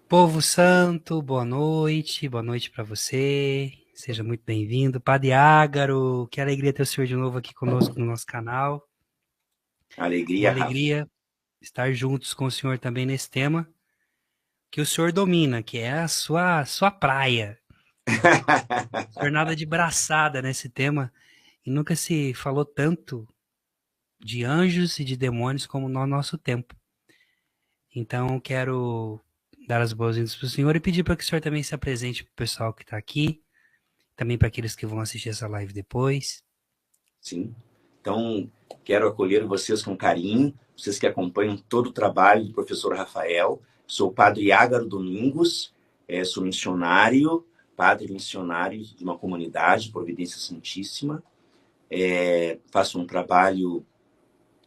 Povo Santo, boa noite para você, seja muito bem-vindo. Padre Ágaro, que alegria ter o senhor de novo aqui conosco no nosso canal. Uma Alegria, Rafa. alegria estar juntos com o senhor também nesse tema que o senhor domina, que é a sua praia. O senhor nada de braçada nesse tema e nunca se falou tanto de anjos e de demônios como no nosso tempo. Então, quero dar as boas-vindas para o senhor e pedir para que o senhor também se apresente para o pessoal que está aqui, também para aqueles que vão assistir essa live depois. Sim. Então, quero acolher vocês com carinho, vocês que acompanham todo o trabalho do professor Rafael. Sou o padre Ágaro Domingos, sou missionário, padre missionário de uma comunidade, Providência Santíssima. Faço um trabalho,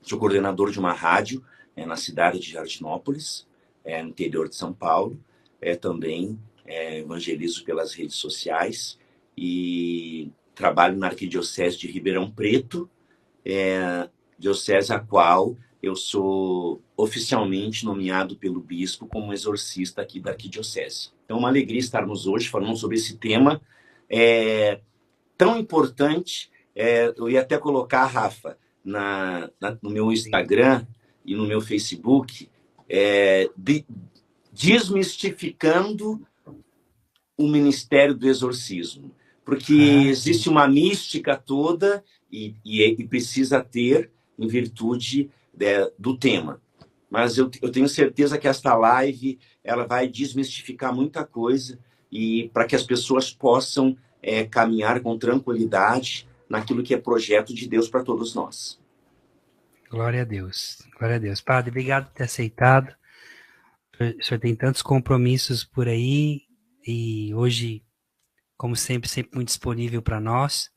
sou coordenador de uma rádio na cidade de Jardinópolis, no interior de São Paulo. Também evangelizo pelas redes sociais e trabalho na Arquidiocese de Ribeirão Preto, diocese a qual eu sou oficialmente nomeado pelo bispo como exorcista aqui da Arquidiocese. Então, uma alegria estarmos hoje falando sobre esse tema tão importante. Eu ia até colocar, Rafa, no meu Instagram e no meu Facebook, desmistificando o ministério do exorcismo. Porque Ah, sim. existe uma mística toda e precisa ter em virtude do tema. Mas eu tenho certeza que esta live ela vai desmistificar muita coisa e para que as pessoas possam caminhar com tranquilidade naquilo que é projeto de Deus para todos nós. Glória a Deus. Glória a Deus. Padre, obrigado por ter aceitado. O senhor tem tantos compromissos por aí e hoje, como sempre, sempre muito disponível para nós.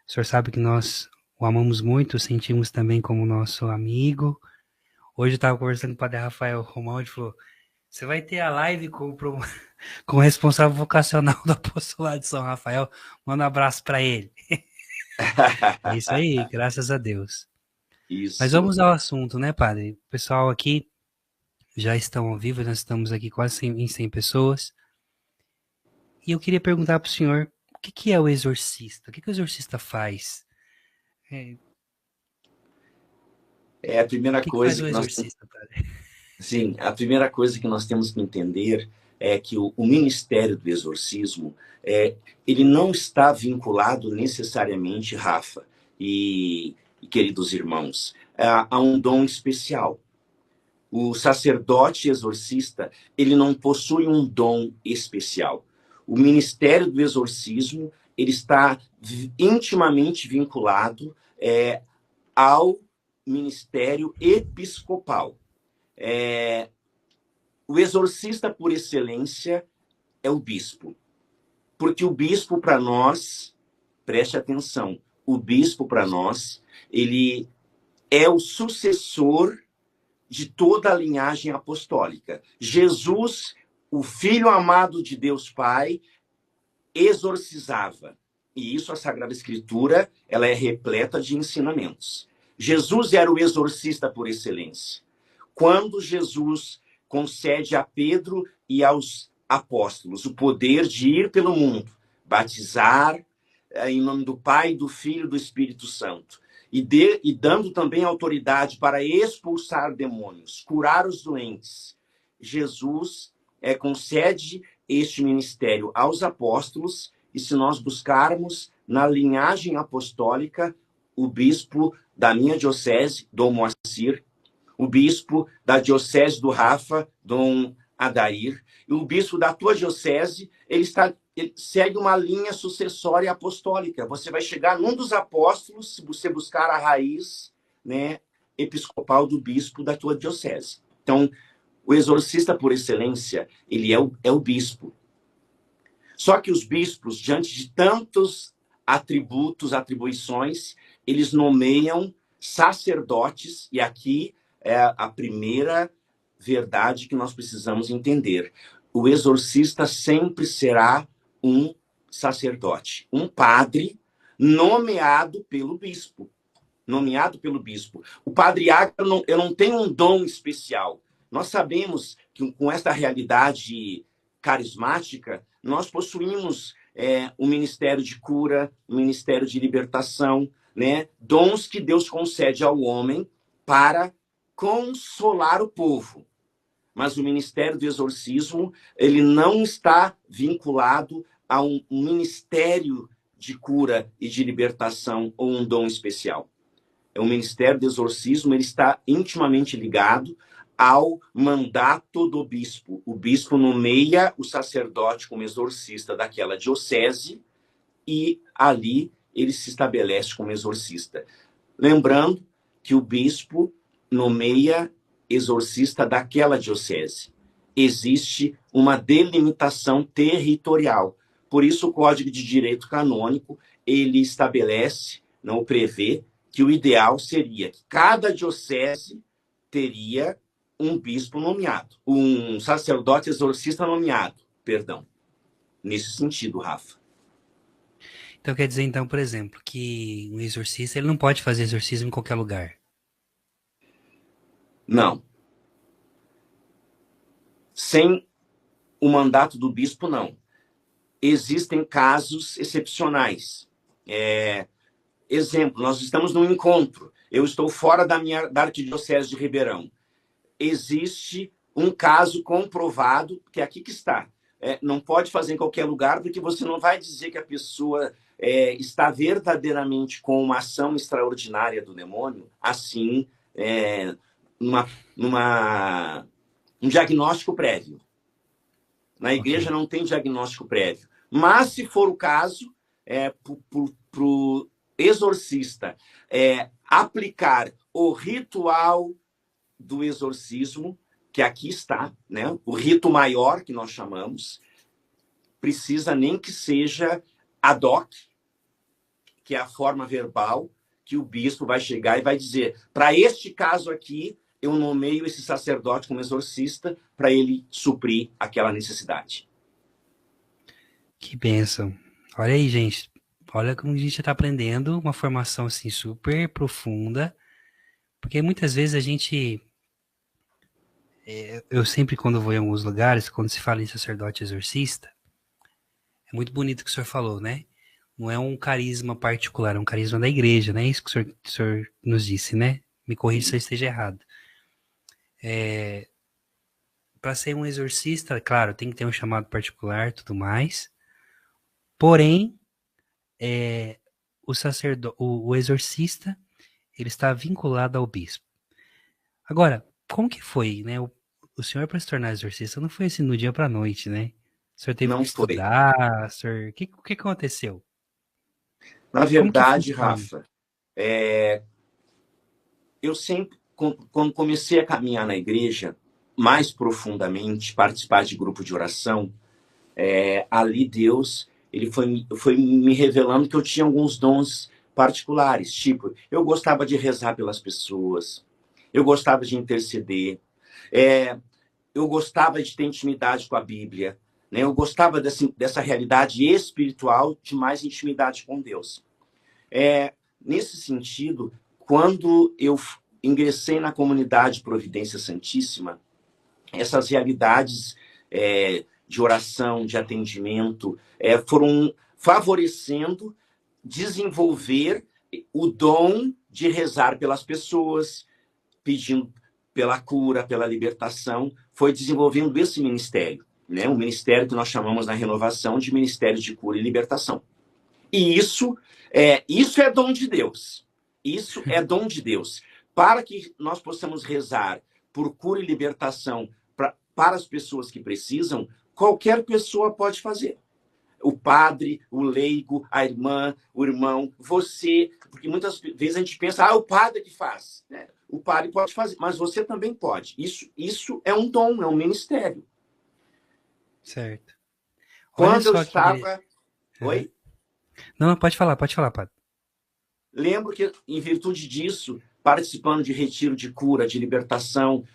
O senhor sabe que nós o amamos muito, o sentimos também como nosso amigo. Hoje eu estava conversando com o Padre Rafael Romão, ele falou: você vai ter a live com o responsável vocacional do apostolado de São Rafael. Manda um abraço para ele. É isso aí, graças a Deus. Mas Isso. vamos ao assunto, né, padre? O pessoal aqui já estão ao vivo, nós estamos aqui quase em 100 pessoas. E eu queria perguntar para o senhor, o que é o exorcista? O que o exorcista faz? É, É a primeira o que faz coisa o que nós exorcista, padre? Sim, a primeira coisa que nós temos que entender é que o ministério do exorcismo, ele não está vinculado necessariamente, Rafa e queridos irmãos, a um dom especial. O sacerdote exorcista, ele não possui um dom especial. O ministério do exorcismo, ele está intimamente vinculado ao ministério episcopal. O exorcista por excelência é o bispo. Porque o bispo para nós, preste atenção, o bispo para nós, ele é o sucessor de toda a linhagem apostólica. Jesus, o Filho amado de Deus Pai, exorcizava. E isso a Sagrada Escritura, ela é repleta de ensinamentos. Jesus era o exorcista por excelência. Quando Jesus concede a Pedro e aos apóstolos o poder de ir pelo mundo, batizar em nome do Pai, do Filho e do Espírito Santo, e dando também autoridade para expulsar demônios, curar os doentes, Jesus concede este ministério aos apóstolos, e se nós buscarmos na linhagem apostólica, o bispo da minha diocese, Dom Moacir, o bispo da diocese do Rafa, Dom Adair, e o bispo da tua diocese, ele segue uma linha sucessória apostólica. Você vai chegar num dos apóstolos, se você buscar a raiz, né, episcopal do bispo da tua diocese. Então, o exorcista por excelência, ele é o bispo. Só que os bispos, diante de tantos atributos, atribuições, eles nomeiam sacerdotes, e aqui é a primeira verdade que nós precisamos entender. O exorcista sempre será um sacerdote, um padre nomeado pelo bispo. Nomeado pelo bispo. O padre Ágaro, eu não tenho um dom especial. Nós sabemos que com esta realidade carismática, nós possuímos o ministério de cura, o ministério de libertação, né? Dons que Deus concede ao homem para consolar o povo. Mas o ministério do exorcismo, ele não está vinculado a um ministério de cura e de libertação ou um dom especial. O ministério do exorcismo, ele está intimamente ligado ao mandato do bispo. O bispo nomeia o sacerdote como exorcista daquela diocese e ali ele se estabelece como exorcista. Lembrando que o bispo nomeia exorcista daquela diocese. Existe uma delimitação territorial. Por isso, o Código de Direito Canônico, ele estabelece, não prevê, que o ideal seria que cada diocese teria um bispo nomeado, um sacerdote exorcista nomeado, perdão. Nesse sentido, Rafa. Então quer dizer, então, por exemplo, que um exorcista ele não pode fazer exorcismo em qualquer lugar. Não. Sem o mandato do bispo, não. Existem casos excepcionais. Exemplo, nós estamos num encontro. Eu estou fora da Arquidiocese de Ribeirão. Existe um caso comprovado, que é aqui que está. Não pode fazer em qualquer lugar, porque você não vai dizer que a pessoa está verdadeiramente com uma ação extraordinária do demônio, assim, um diagnóstico prévio. Na igreja não tem diagnóstico prévio. Mas, se for o caso, para o exorcista aplicar o ritual do exorcismo, que aqui está, né? O rito maior, que nós chamamos, precisa nem que seja ad hoc, que é a forma verbal, que o bispo vai chegar e vai dizer, para este caso aqui, eu nomeio esse sacerdote como exorcista para ele suprir aquela necessidade. Que bênção. Olha aí, gente. Olha como a gente está aprendendo uma formação assim super profunda, porque muitas vezes a gente... Eu sempre, quando vou em alguns lugares, quando se fala em sacerdote exorcista, é muito bonito o que o senhor falou, né? Não é um carisma particular, é um carisma da igreja, né? Isso que o senhor nos disse, né? Me corrija se eu esteja errado. Para ser um exorcista, claro, tem que ter um chamado particular, tudo mais. Porém, o exorcista, ele está vinculado ao bispo. Agora, como que foi, né? O senhor, para se tornar exorcista, não foi assim do dia para a noite, né? O senhor teve Não que foi. estudar, o que aconteceu? Na verdade, Rafa, eu sempre, quando comecei a caminhar na igreja, mais profundamente, participar de grupo de oração, ali Deus, ele foi me revelando que eu tinha alguns dons particulares, tipo, eu gostava de rezar pelas pessoas, eu gostava de interceder, eu gostava de ter intimidade com a Bíblia, né? Eu gostava dessa realidade espiritual de mais intimidade com Deus. Nesse sentido, quando eu ingressei na comunidade Providência Santíssima, essas realidades de oração, de atendimento, foram favorecendo desenvolver o dom de rezar pelas pessoas, pedindo pela cura, pela libertação, foi desenvolvendo esse ministério, né? Um ministério que nós chamamos na renovação de Ministério de Cura e Libertação. E isso é dom de Deus. Isso é dom de Deus. Para que nós possamos rezar por cura e libertação para as pessoas que precisam, qualquer pessoa pode fazer. O padre, o leigo, a irmã, o irmão, você, porque muitas vezes a gente pensa, o padre que faz, né? O padre pode fazer, mas você também pode. Isso é um dom, é um ministério. Certo. Quando eu estava... Oi? Não, pode falar, padre. Lembro que, em virtude disso, participando de retiro de cura, de libertação,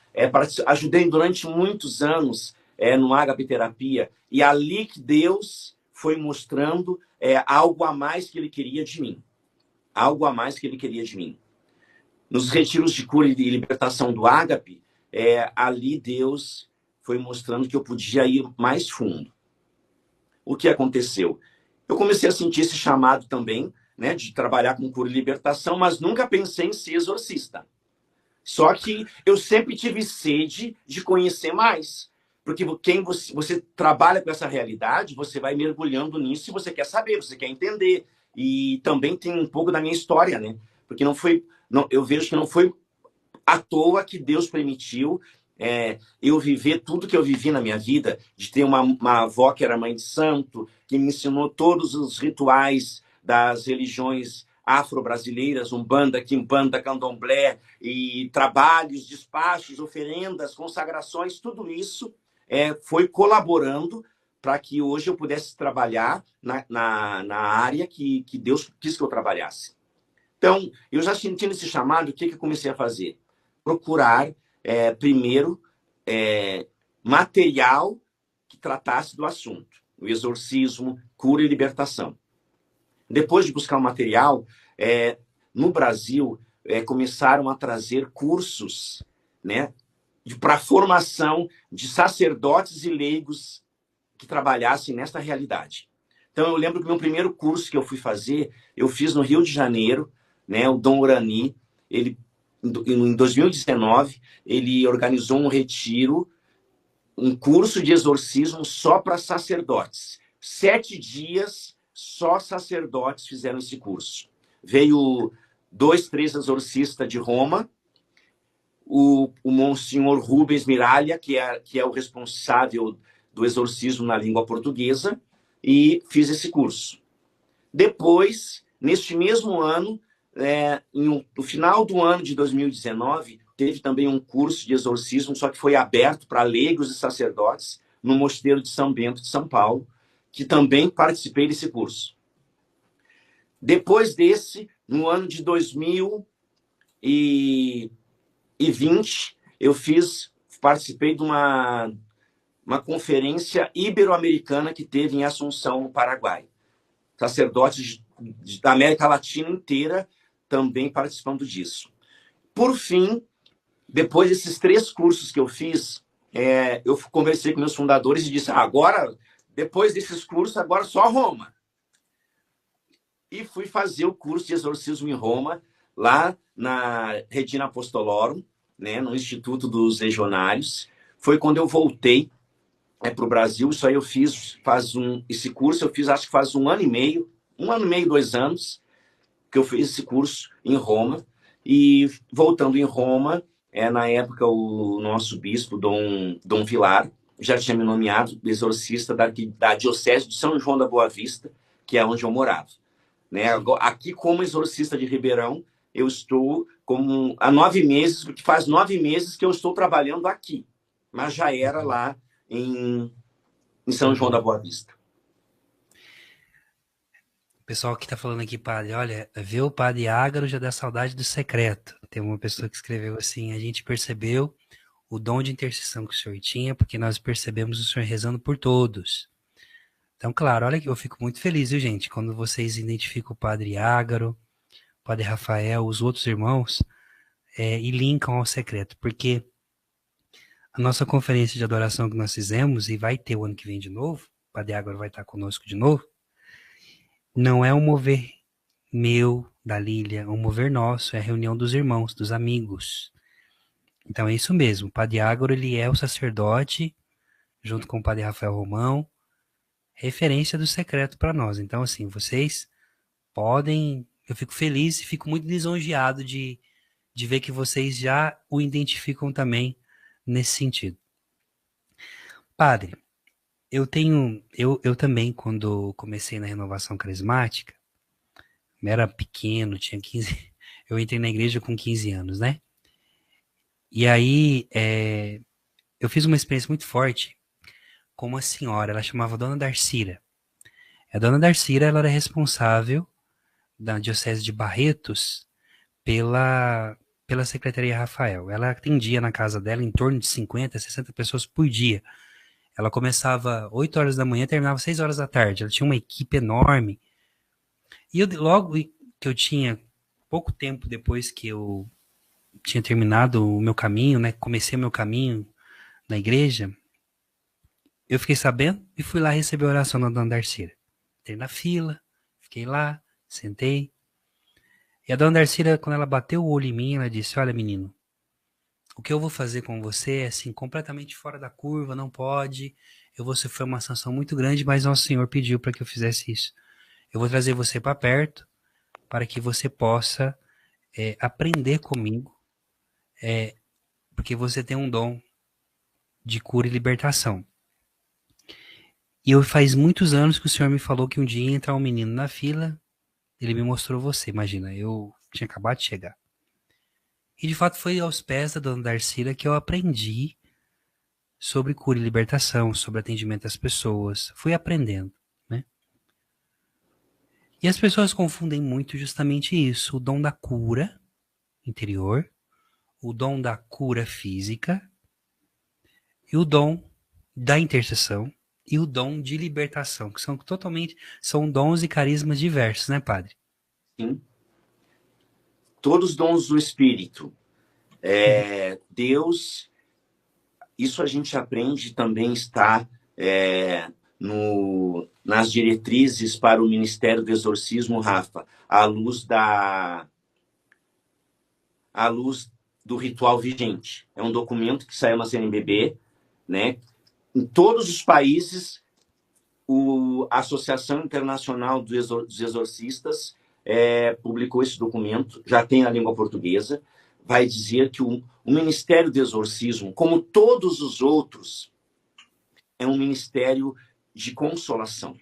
ajudei durante muitos anos no Ágape Terapia, e ali que Deus foi mostrando algo a mais que Ele queria de mim. Algo a mais que Ele queria de mim. Nos retiros de cura e de libertação do Ágape, ali Deus foi mostrando que eu podia ir mais fundo. O que aconteceu? Eu comecei a sentir esse chamado também, né, de trabalhar com cura e libertação, mas nunca pensei em ser exorcista. Só que eu sempre tive sede de conhecer mais. Porque quem você trabalha com essa realidade, você vai mergulhando nisso e você quer saber, você quer entender. E também tem um pouco da minha história, né? Porque não foi, não, eu vejo que não foi à toa que Deus permitiu eu viver tudo que eu vivi na minha vida, de ter uma avó que era mãe de santo, que me ensinou todos os rituais das religiões afro-brasileiras, Umbanda, Quimbanda, Candomblé, e trabalhos, despachos, oferendas, consagrações, tudo isso foi colaborando para que hoje eu pudesse trabalhar na área que Deus quis que eu trabalhasse. Então, eu já sentindo esse chamado, o que eu comecei a fazer? Procurar, primeiro, material que tratasse do assunto. O exorcismo, cura e libertação. Depois de buscar o material, no Brasil, começaram a trazer cursos, né, para formação de sacerdotes e leigos que trabalhassem nesta realidade. Então, eu lembro que o meu primeiro curso que eu fui fazer, eu fiz no Rio de Janeiro, né, o Dom Urani, ele, em 2019, ele organizou um retiro, um curso de exorcismo só para sacerdotes. 7 dias, só sacerdotes fizeram esse curso. Veio 2, 3 exorcistas de Roma, o Monsenhor Rubens Miralha, que é o responsável do exorcismo na língua portuguesa, e fiz esse curso. Depois, neste mesmo ano, no final do ano de 2019, teve também um curso de exorcismo, só que foi aberto para leigos e sacerdotes, no Mosteiro de São Bento de São Paulo, que também participei desse curso. Depois desse, no ano de 2020, eu participei de uma conferência ibero-americana que teve em Assunção, no Paraguai. Sacerdotes da América Latina inteira também participando disso. Por fim, depois desses 3 cursos que eu fiz, eu conversei com meus fundadores e disse, agora, depois desses cursos, agora só Roma. E fui fazer o curso de exorcismo em Roma, lá na Regina Apostolorum, né, no Instituto dos Legionários. Foi quando eu voltei para o Brasil. Isso aí eu fiz, esse curso eu fiz acho que faz 1 ano e meio, 2 anos, que eu fiz esse curso em Roma. E voltando em Roma, na época o nosso bispo, Dom Vilar, já tinha me nomeado exorcista da Diocese de São João da Boa Vista, que é onde eu morava. Né? Aqui, como exorcista de Ribeirão, eu estou há 9 meses, porque faz 9 meses que eu estou trabalhando aqui, mas já era lá em São João da Boa Vista. O pessoal que está falando aqui, padre, olha, ver o padre Ágaro já dá saudade do secreto. Tem uma pessoa que escreveu assim, a gente percebeu o dom de intercessão que o senhor tinha, porque nós percebemos o senhor rezando por todos. Então, claro, olha que eu fico muito feliz, viu, gente, quando vocês identificam o padre Ágaro, o padre Rafael, os outros irmãos, e linkam ao secreto, porque a nossa conferência de adoração que nós fizemos, e vai ter o ano que vem de novo, o padre Ágaro vai estar conosco de novo, não é um mover meu, da Lília, é um mover nosso, é a reunião dos irmãos, dos amigos. Então é isso mesmo, o padre Ágaro, ele é o sacerdote, junto com o padre Rafael Romão, referência do secreto para nós. Então, assim, vocês podem... Eu fico feliz e fico muito lisonjeado de ver que vocês já o identificam também nesse sentido. Padre, eu também, quando comecei na renovação carismática, eu era pequeno, tinha 15... Eu entrei na igreja com 15 anos, né? E aí, eu fiz uma experiência muito forte com uma senhora, ela chamava Dona Darcira. A Dona Darcira, ela era responsável da Diocese de Barretos pela Secretaria Rafael. Ela atendia na casa dela em torno de 50, 60 pessoas por dia. Ela começava 8 horas da manhã e terminava 6 horas da tarde. Ela tinha uma equipe enorme. E logo que eu tinha, pouco tempo depois que eu tinha terminado o meu caminho, né? Comecei o meu caminho na igreja. Eu fiquei sabendo e fui lá receber a oração da dona Darcília. Entrei na fila, fiquei lá, sentei. E a dona Darcília, quando ela bateu o olho em mim, ela disse: Olha, menino, o que eu vou fazer com você é assim, completamente fora da curva, não pode. Eu vou sofrer uma sanção muito grande, mas Nosso Senhor pediu para que eu fizesse isso. Eu vou trazer você para perto para que você possa aprender comigo, porque você tem um dom de cura e libertação. E eu faz muitos anos que o Senhor me falou que um dia ia entrar um menino na fila, ele me mostrou você, imagina, eu tinha acabado de chegar. E de fato foi aos pés da dona Darcília que eu aprendi sobre cura e libertação, sobre atendimento às pessoas. Fui aprendendo, né? E as pessoas confundem muito justamente isso, o dom da cura interior, o dom da cura física e o dom da intercessão e o dom de libertação, que são dons e carismas diversos, né, padre? Sim. Todos os dons do Espírito. Deus, isso a gente aprende também está nas diretrizes para o Ministério do Exorcismo, Rafa, à luz do ritual vigente. É um documento que saiu na CNBB, né? Em todos os países, a Associação Internacional dos Exorcistas publicou esse documento, já tem a língua portuguesa, vai dizer que o Ministério do Exorcismo, como todos os outros, é um ministério de consolação.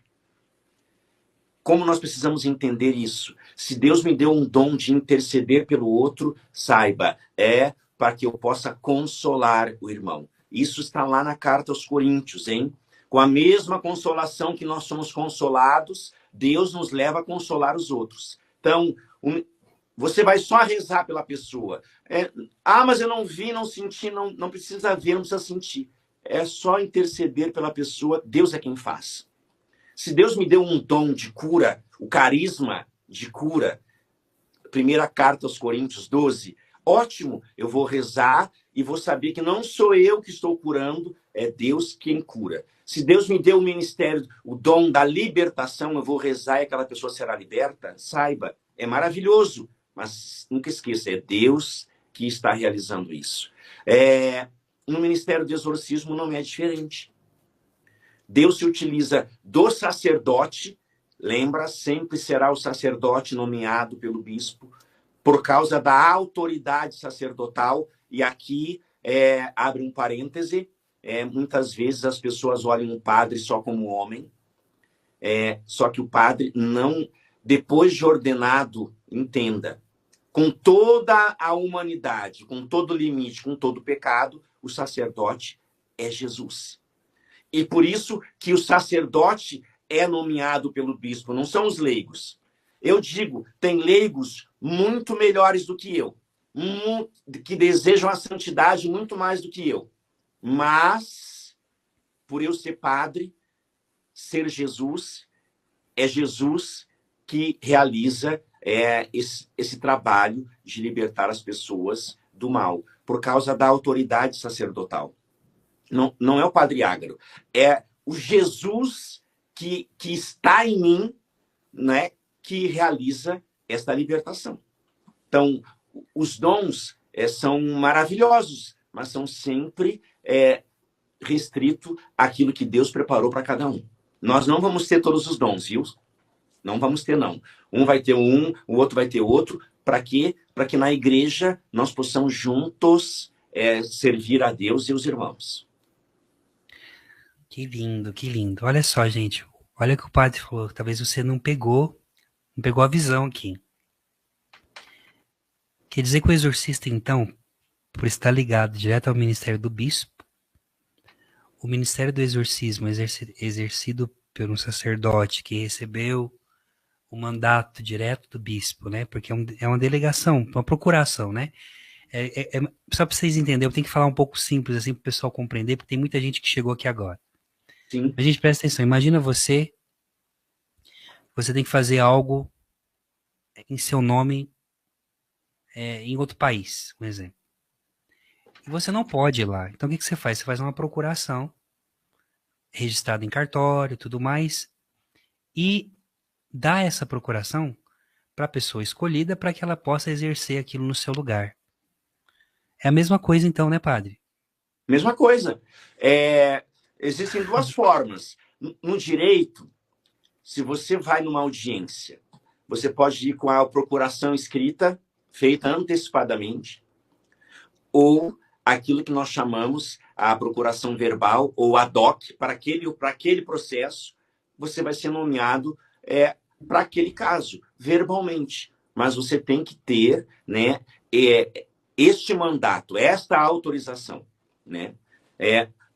Como nós precisamos entender isso? Se Deus me deu um dom de interceder pelo outro, saiba, é para que eu possa consolar o irmão. Isso está lá na carta aos Coríntios, hein? Com a mesma consolação que nós somos consolados, Deus nos leva a consolar os outros. Então, você vai só rezar pela pessoa. Mas eu não vi, não senti, não precisa ver, não precisa sentir. É só interceder pela pessoa, Deus é quem faz. Se Deus me deu um dom de cura, o carisma de cura, primeira carta aos Coríntios 12, ótimo, eu vou rezar e vou saber que não sou eu que estou curando, é Deus quem cura. Se Deus me deu o ministério, o dom da libertação, eu vou rezar e aquela pessoa será liberta, saiba, é maravilhoso, mas nunca esqueça, é Deus que está realizando isso. No ministério do exorcismo não é diferente. Deus se utiliza do sacerdote, lembra, sempre será o sacerdote nomeado pelo bispo, por causa da autoridade sacerdotal, e aqui abre um parêntese, muitas vezes as pessoas olham o padre só como homem, só que o padre não, depois de ordenado, entenda, com toda a humanidade, com todo o limite, com todo o pecado, o sacerdote é Jesus. E por isso que o sacerdote é nomeado pelo bispo, não são os leigos. Eu digo, tem leigos muito melhores do que eu, que desejam a santidade muito mais do que eu. Mas, por eu ser padre, ser Jesus, é Jesus que realiza esse trabalho de libertar as pessoas do mal, por causa da autoridade sacerdotal. Não é o Padre Ágaro, é o Jesus que está em mim, né, que realiza esta libertação. Então, os dons são maravilhosos, mas são sempre restrito àquilo que Deus preparou para cada um. Nós não vamos ter todos os dons, viu? Não vamos ter, não. Um vai ter um, o outro vai ter outro. Para quê? Para que na igreja nós possamos juntos servir a Deus e os irmãos. Que lindo, que lindo. Olha só, gente. Olha o que o padre falou. Talvez você não pegou a visão aqui. Quer dizer que o exorcista, então, por estar ligado direto ao ministério do bispo, o ministério do exorcismo exercido por um sacerdote que recebeu o mandato direto do bispo, né? Porque é uma delegação, uma procuração, né? Só para vocês entenderem, eu tenho que falar um pouco simples, assim, para o pessoal compreender, porque tem muita gente que chegou aqui agora. Sim. A gente presta atenção, imagina você tem que fazer algo em seu nome em outro país, um exemplo. E você não pode ir lá. Então, o que você faz? Você faz uma procuração, registrada em cartório e tudo mais, e dá essa procuração para a pessoa escolhida para que ela possa exercer aquilo no seu lugar. É a mesma coisa, então, né, padre? Mesma coisa. Existem duas formas. No direito, se você vai numa audiência, você pode ir com a procuração escrita, feita antecipadamente, ou aquilo que nós chamamos a procuração verbal, ou ad hoc, para aquele processo, você vai ser nomeado para aquele caso, verbalmente. Mas você tem que ter, né, este mandato, esta autorização, né?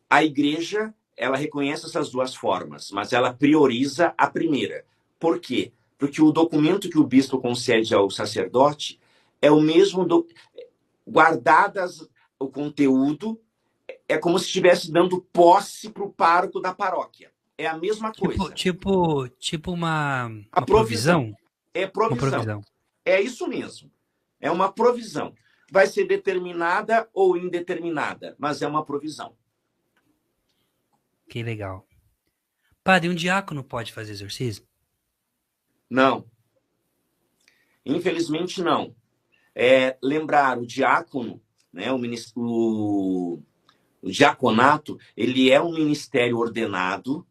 A igreja, ela reconhece essas duas formas, mas ela prioriza a primeira. Por quê? Porque o documento que o bispo concede ao sacerdote é o mesmo guardadas o conteúdo, é como se estivesse dando posse para o pároco da paróquia. É a mesma coisa. Tipo A uma provisão. provisão? É Uma provisão. provisão. É isso mesmo. É uma provisão. Vai ser determinada ou indeterminada, mas é uma provisão. Que legal. Padre, um diácono pode fazer exorcismo? Não. Infelizmente, não. Lembrar, o diácono, né, o diaconato, ele é um ministério ordenado,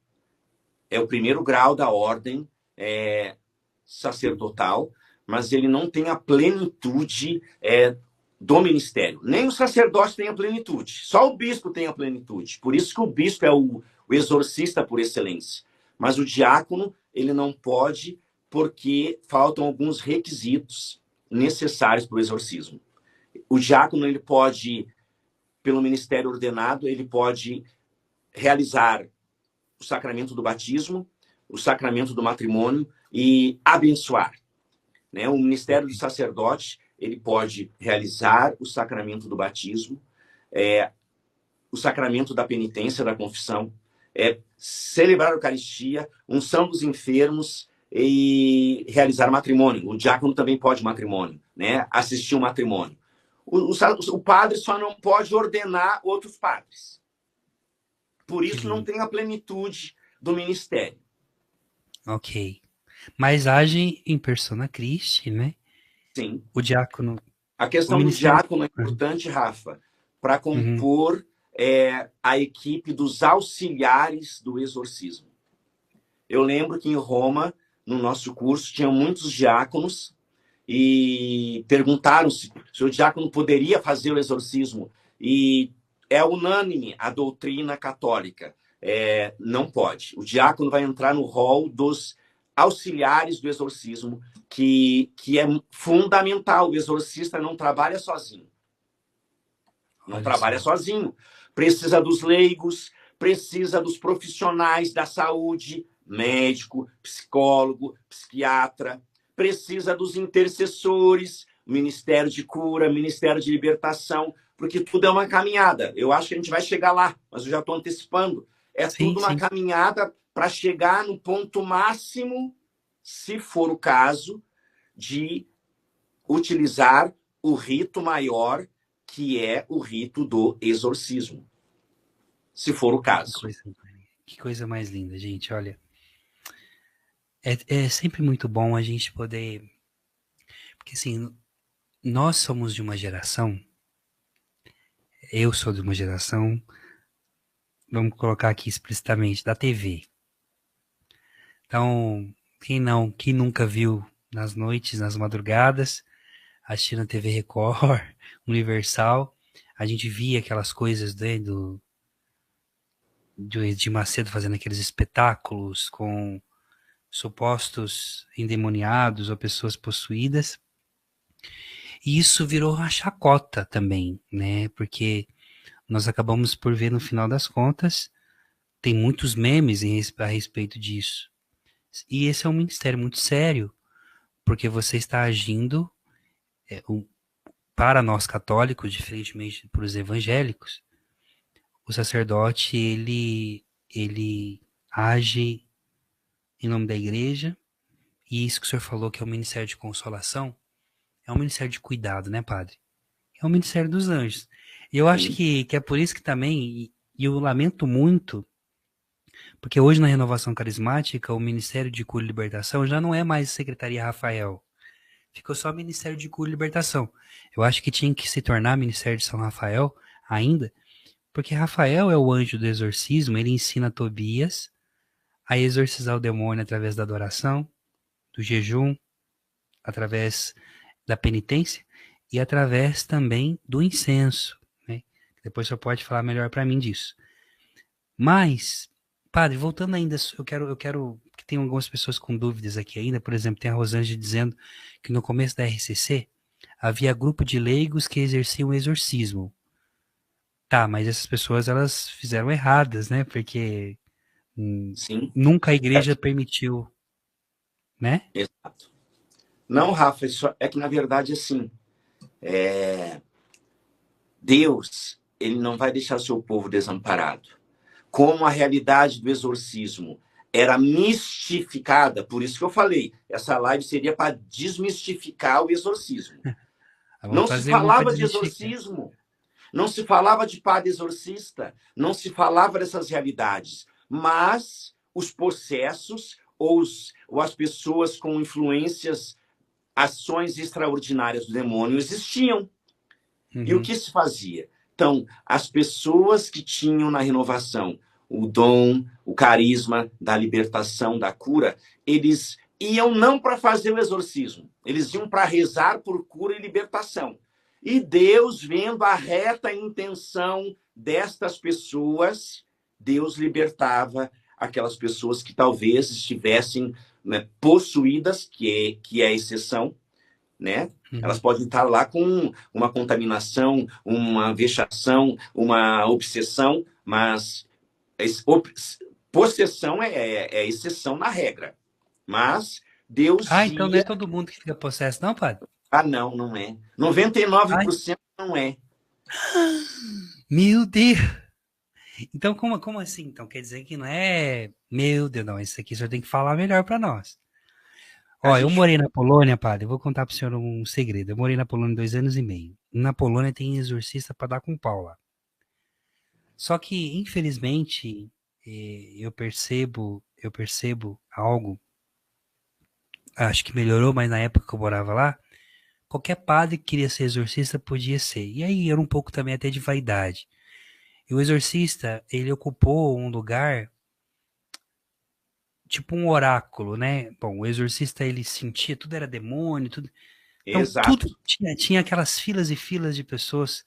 é o primeiro grau da ordem sacerdotal, mas ele não tem a plenitude do ministério. Nem o sacerdote tem a plenitude. Só o bispo tem a plenitude. Por isso que o bispo é o exorcista por excelência. Mas o diácono, ele não pode, porque faltam alguns requisitos necessários para o exorcismo. O diácono, ele pode, pelo ministério ordenado, ele pode realizar o sacramento do batismo, o sacramento do matrimônio e abençoar. Né? O ministério do sacerdote, ele pode realizar o sacramento do batismo, o sacramento da penitência, da confissão, celebrar a Eucaristia, unção dos enfermos e realizar matrimônio. O diácono também pode matrimônio, né? Assistir um matrimônio. O padre só não pode ordenar outros padres. Por isso não tem a plenitude do ministério. Ok. Mas age em persona Christi, né? Sim. O diácono. A questão do diácono é importante, Rafa, para compor a equipe dos auxiliares do exorcismo. Eu lembro que em Roma, no nosso curso, tinha muitos diáconos e perguntaram se o diácono poderia fazer o exorcismo. E é unânime a doutrina católica. Não pode. O diácono vai entrar no rol dos auxiliares do exorcismo, que é fundamental. O exorcista não trabalha sozinho. Não trabalha sozinho. Precisa dos leigos, precisa dos profissionais da saúde, médico, psicólogo, psiquiatra, precisa dos intercessores, Ministério de Cura, Ministério de Libertação, porque tudo é uma caminhada. Eu acho que a gente vai chegar lá, mas eu já estou antecipando. Tudo uma caminhada para chegar no ponto máximo, se for o caso, de utilizar o rito maior, que é o rito do exorcismo. Se for o caso. Que coisa mais linda, gente. Olha, é sempre muito bom a gente poder... Porque, assim, nós somos de uma geração... Eu sou de uma geração... Vamos colocar aqui explicitamente, da TV. Então, quem nunca viu nas noites, nas madrugadas, assistindo a TV Record, Universal, a gente via aquelas coisas, né, de Macedo fazendo aqueles espetáculos com supostos endemoniados ou pessoas possuídas. E isso virou uma chacota também, né? Porque nós acabamos por ver, no final das contas, tem muitos memes a respeito disso. E esse é um ministério muito sério, porque você está agindo para nós católicos, diferentemente para os evangélicos. O sacerdote, ele age em nome da igreja, e isso que o senhor falou, que é o ministério de consolação, é um ministério de cuidado, né, padre? É o ministério dos anjos. E eu acho Sim, que é por isso que também, e eu lamento muito, porque hoje na renovação carismática, o Ministério de Cura e Libertação já não é mais Secretaria Rafael. Ficou só Ministério de Cura e Libertação. Eu acho que tinha que se tornar Ministério de São Rafael ainda, porque Rafael é o anjo do exorcismo, ele ensina Tobias a exorcizar o demônio através da adoração, do jejum, através da penitência e através também do incenso, né? Depois você pode falar melhor para mim disso. Mas, padre, voltando ainda, eu quero que tem algumas pessoas com dúvidas aqui ainda. Por exemplo, tem a Rosângela dizendo que no começo da RCC havia grupo de leigos que exerciam o exorcismo. Tá, mas essas pessoas elas fizeram erradas, né? Porque sim. nunca a É, igreja permitiu, né? exato. Não, Rafa, isso é que na verdade assim, Deus, ele não vai deixar seu povo desamparado. Como a realidade do exorcismo era mistificada, por isso que eu falei, essa live seria para desmistificar o exorcismo. Vamos Não se fazer uma para falava de desmistificar. exorcismo, não se falava de padre exorcista, não se falava dessas realidades, mas os possessos ou as pessoas com influências, ações extraordinárias do demônio existiam. E o Uhum, que se fazia? Então, as pessoas que tinham na renovação o dom, o carisma da libertação, da cura, eles iam não para fazer o exorcismo, eles iam para rezar por cura e libertação. E Deus, vendo a reta intenção destas pessoas, Deus libertava aquelas pessoas que talvez estivessem, né, possuídas, que é a exceção, né? Elas uhum. podem estar lá com uma contaminação, uma vexação, uma obsessão, mas possessão é exceção na regra. Mas Deus Ah, então não é via. todo mundo que fica possesso, não, padre? Ah, não, não é. 99% Ai, não é. meu Deus! Então, como assim? Então, quer dizer que não é. Meu Deus, não. Isso aqui o senhor tem que falar melhor para nós. A Ó, eu gente. morei na Polônia, padre. Eu vou contar pro senhor um segredo. Eu morei na Polônia 2 anos e meio. Na Polônia tem exorcista para dar com pau lá. Só que, infelizmente, eu percebo algo. Acho que melhorou, mas na época que eu morava lá, qualquer padre que queria ser exorcista podia ser. E aí era um pouco também até de vaidade. E o exorcista, ele ocupou um lugar tipo um oráculo, né? Bom, o exorcista ele sentia, tudo era demônio, tudo. Então tudo Exato. tinha aquelas filas e filas de pessoas.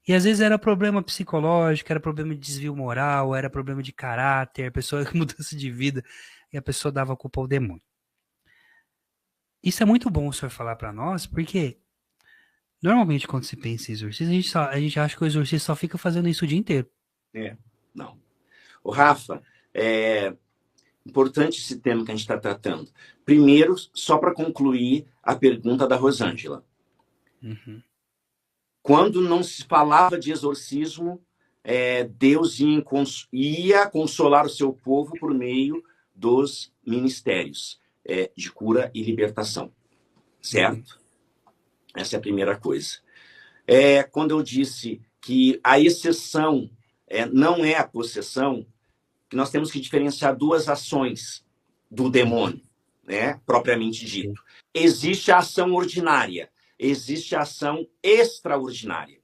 E às vezes era problema psicológico, era problema de desvio moral, era problema de caráter, a pessoa mudança de vida, e a pessoa dava culpa ao demônio. Isso é muito bom o senhor falar para nós, porque normalmente quando se pensa em exorcismo, a gente acha que o exorcista só fica fazendo isso o dia inteiro. É. Não. O Rafa, é importante esse tema que a gente está tratando. Primeiro, só para concluir a pergunta da Rosângela. Uhum. Quando não se falava de exorcismo, Deus ia consolar o seu povo por meio dos ministérios de cura e libertação, Uhum. certo? Essa é a primeira coisa. Quando eu disse que a exceção não é a possessão, que nós temos que diferenciar duas ações do Uhum. demônio, né, propriamente Sim. dito. Existe a ação ordinária, existe a ação extraordinária.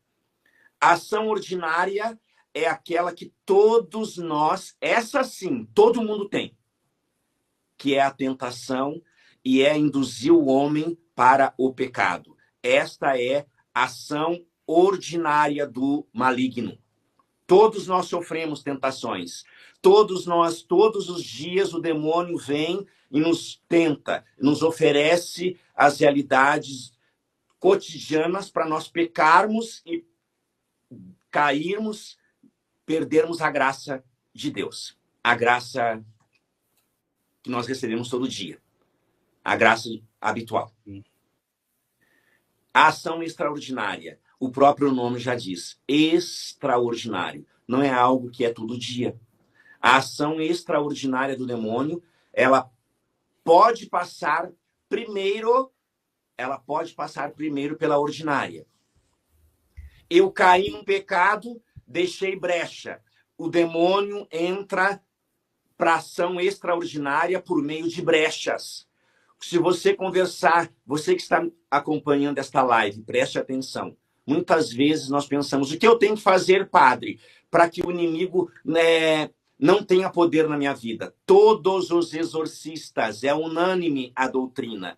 A ação ordinária é aquela que todos nós, essa sim, todo mundo tem, que é a tentação e é induzir o homem para o pecado. Esta é a ação ordinária do maligno. Todos nós sofremos tentações. Todos nós, todos os dias, o demônio vem e nos tenta, nos oferece as realidades cotidianas para nós pecarmos e cairmos, perdermos a graça de Deus. A graça que nós recebemos todo dia. A graça habitual. A ação extraordinária. O próprio nome já diz. Extraordinário. Não é algo que é todo dia. A ação extraordinária do demônio, ela pode passar primeiro ela pode passar primeiro pela ordinária. Eu caí num pecado, deixei brecha. O demônio entra para ação extraordinária por meio de brechas. Se você conversar, você que está acompanhando esta live, preste atenção. Muitas vezes nós pensamos, o que eu tenho que fazer, padre, para que o inimigo, né, não tenha poder na minha vida? Todos os exorcistas, é unânime a doutrina,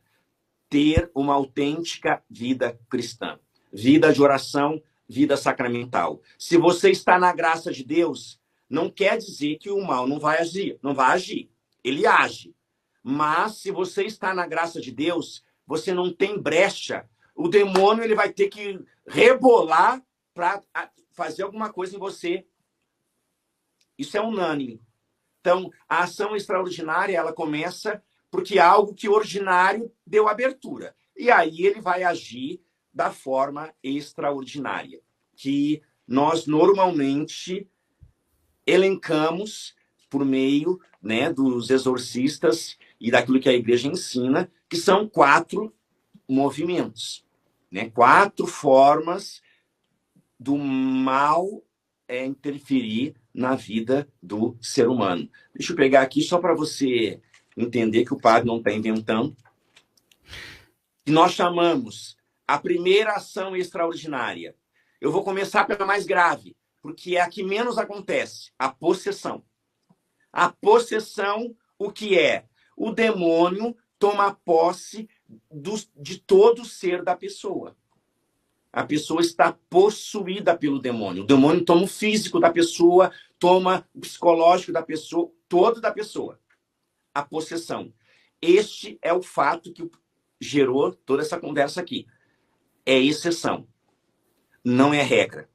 ter uma autêntica vida cristã. Vida de oração, vida sacramental. Se você está na graça de Deus, não quer dizer que o mal não vai agir. Ele age. Mas se você está na graça de Deus, você não tem brecha. O demônio ele vai ter que rebolar para fazer alguma coisa em você. Isso é unânime. Então, a ação extraordinária, ela começa porque algo que ordinário deu abertura. E aí ele vai agir da forma extraordinária, que nós normalmente elencamos por meio, né, dos exorcistas e daquilo que a igreja ensina, que são 4 movimentos, né? 4 formas do mal interferir na vida do ser humano. Deixa eu pegar aqui só para você entender que o padre não está inventando. Que nós chamamos a primeira ação extraordinária. Eu vou começar pela mais grave, porque é a que menos acontece, a possessão. A possessão, o que é? O demônio toma posse de todo o ser da pessoa. A pessoa está possuída pelo demônio. O demônio toma o físico da pessoa, toma o psicológico da pessoa, todo da pessoa. A possessão. Este é o fato que gerou toda essa conversa aqui. É exceção. Não é regra.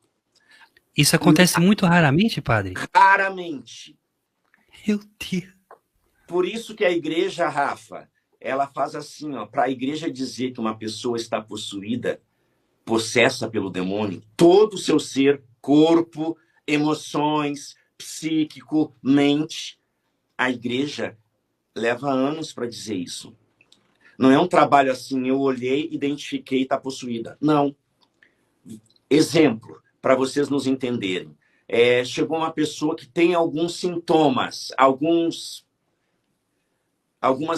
Isso acontece muito raramente, padre? Raramente. Meu Deus. Por isso que a igreja, Rafa, ela faz assim, para a igreja dizer que uma pessoa está possuída, possessa pelo demônio, todo o seu ser, corpo, emoções, psíquico, mente, a igreja leva anos para dizer isso. Não é um trabalho assim, eu olhei, identifiquei, está possuída. Não. Exemplo, para vocês nos entenderem. Chegou uma pessoa que tem alguns sintomas, algumas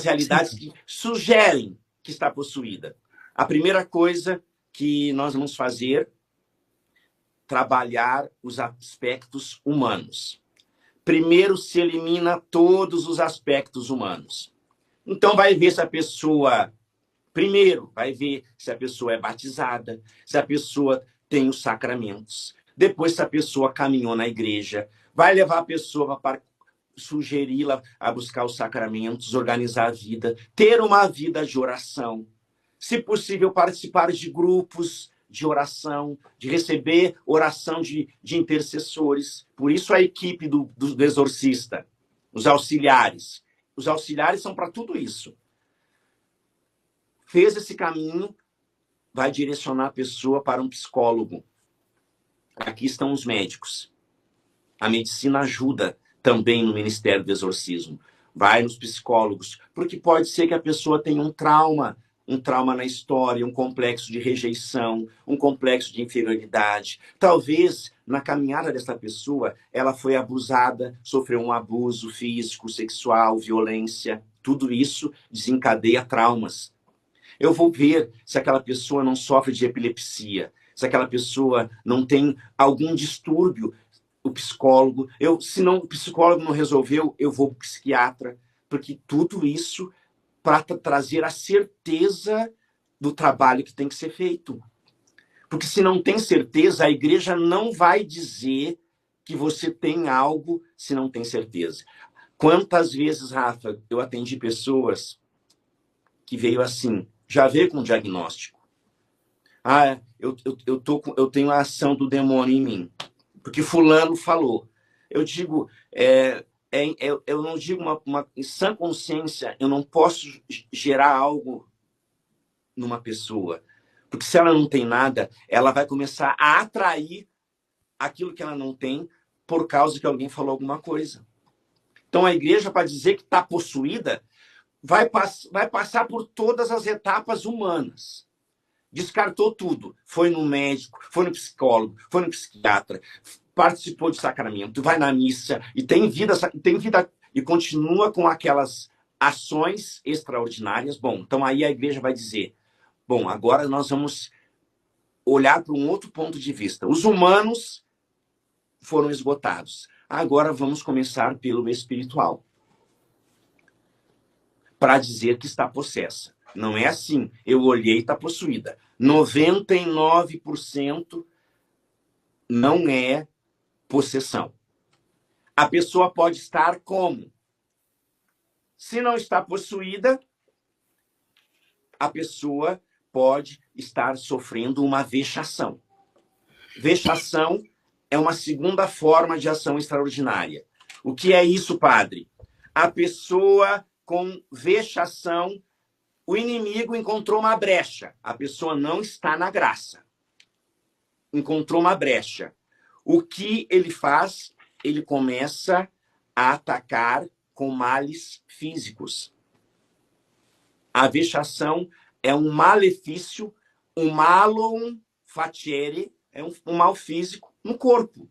realidades que sugerem que está possuída. A primeira coisa que nós vamos fazer, trabalhar os aspectos humanos. Primeiro se elimina todos os aspectos humanos. Então vai ver se a pessoa, primeiro, vai ver se a pessoa é batizada, se a pessoa tem os sacramentos. Depois se a pessoa caminhou na igreja, vai levar a pessoa para sugeri-la a buscar os sacramentos, organizar a vida, ter uma vida de oração. Se possível, participar de grupos de oração, de receber oração de intercessores. Por isso a equipe do exorcista, os auxiliares. Os auxiliares são para tudo isso. Fez esse caminho, vai direcionar a pessoa para um psicólogo. Aqui estão os médicos. A medicina ajuda também no Ministério do Exorcismo. Vai nos psicólogos, porque pode ser que a pessoa tenha um trauma na história, um complexo de rejeição, um complexo de inferioridade. Talvez, na caminhada dessa pessoa, ela foi abusada, sofreu um abuso físico, sexual, violência. Tudo isso desencadeia traumas. Eu vou ver se aquela pessoa não sofre de epilepsia, se aquela pessoa não tem algum distúrbio. O psicólogo, se não, o psicólogo não resolveu, eu vou para o psiquiatra, porque tudo isso para trazer a certeza do trabalho que tem que ser feito. Porque se não tem certeza, a igreja não vai dizer que você tem algo se não tem certeza. Quantas vezes, Rafa, eu atendi pessoas que veio assim, já veio com diagnóstico. Eu tenho a ação do demônio em mim, porque fulano falou. Eu digo, eu não digo uma em sã consciência, eu não posso gerar algo numa pessoa. Porque se ela não tem nada, ela vai começar a atrair aquilo que ela não tem por causa que alguém falou alguma coisa. Então a igreja, para dizer que está possuída, vai passar por todas as etapas humanas. Descartou tudo. Foi no médico, foi no psicólogo, foi no psiquiatra, participou de sacramento, vai na missa e tem vida e continua com aquelas ações extraordinárias. Bom, então aí a igreja vai dizer, bom, agora nós vamos olhar para um outro ponto de vista. Os humanos foram esgotados. Agora vamos começar pelo espiritual. Para dizer que está possessa. Não é assim. Eu olhei e está possuída. 99% não é possessão. A pessoa pode estar como? Se não está possuída, a pessoa pode estar sofrendo uma vexação. Vexação é uma segunda forma de ação extraordinária. O que é isso, padre? A pessoa com vexação, o inimigo encontrou uma brecha. A pessoa não está na graça. Encontrou uma brecha. O que ele faz? Ele começa a atacar com males físicos. A vexação é um malefício, um malum facere, é um mal físico no corpo.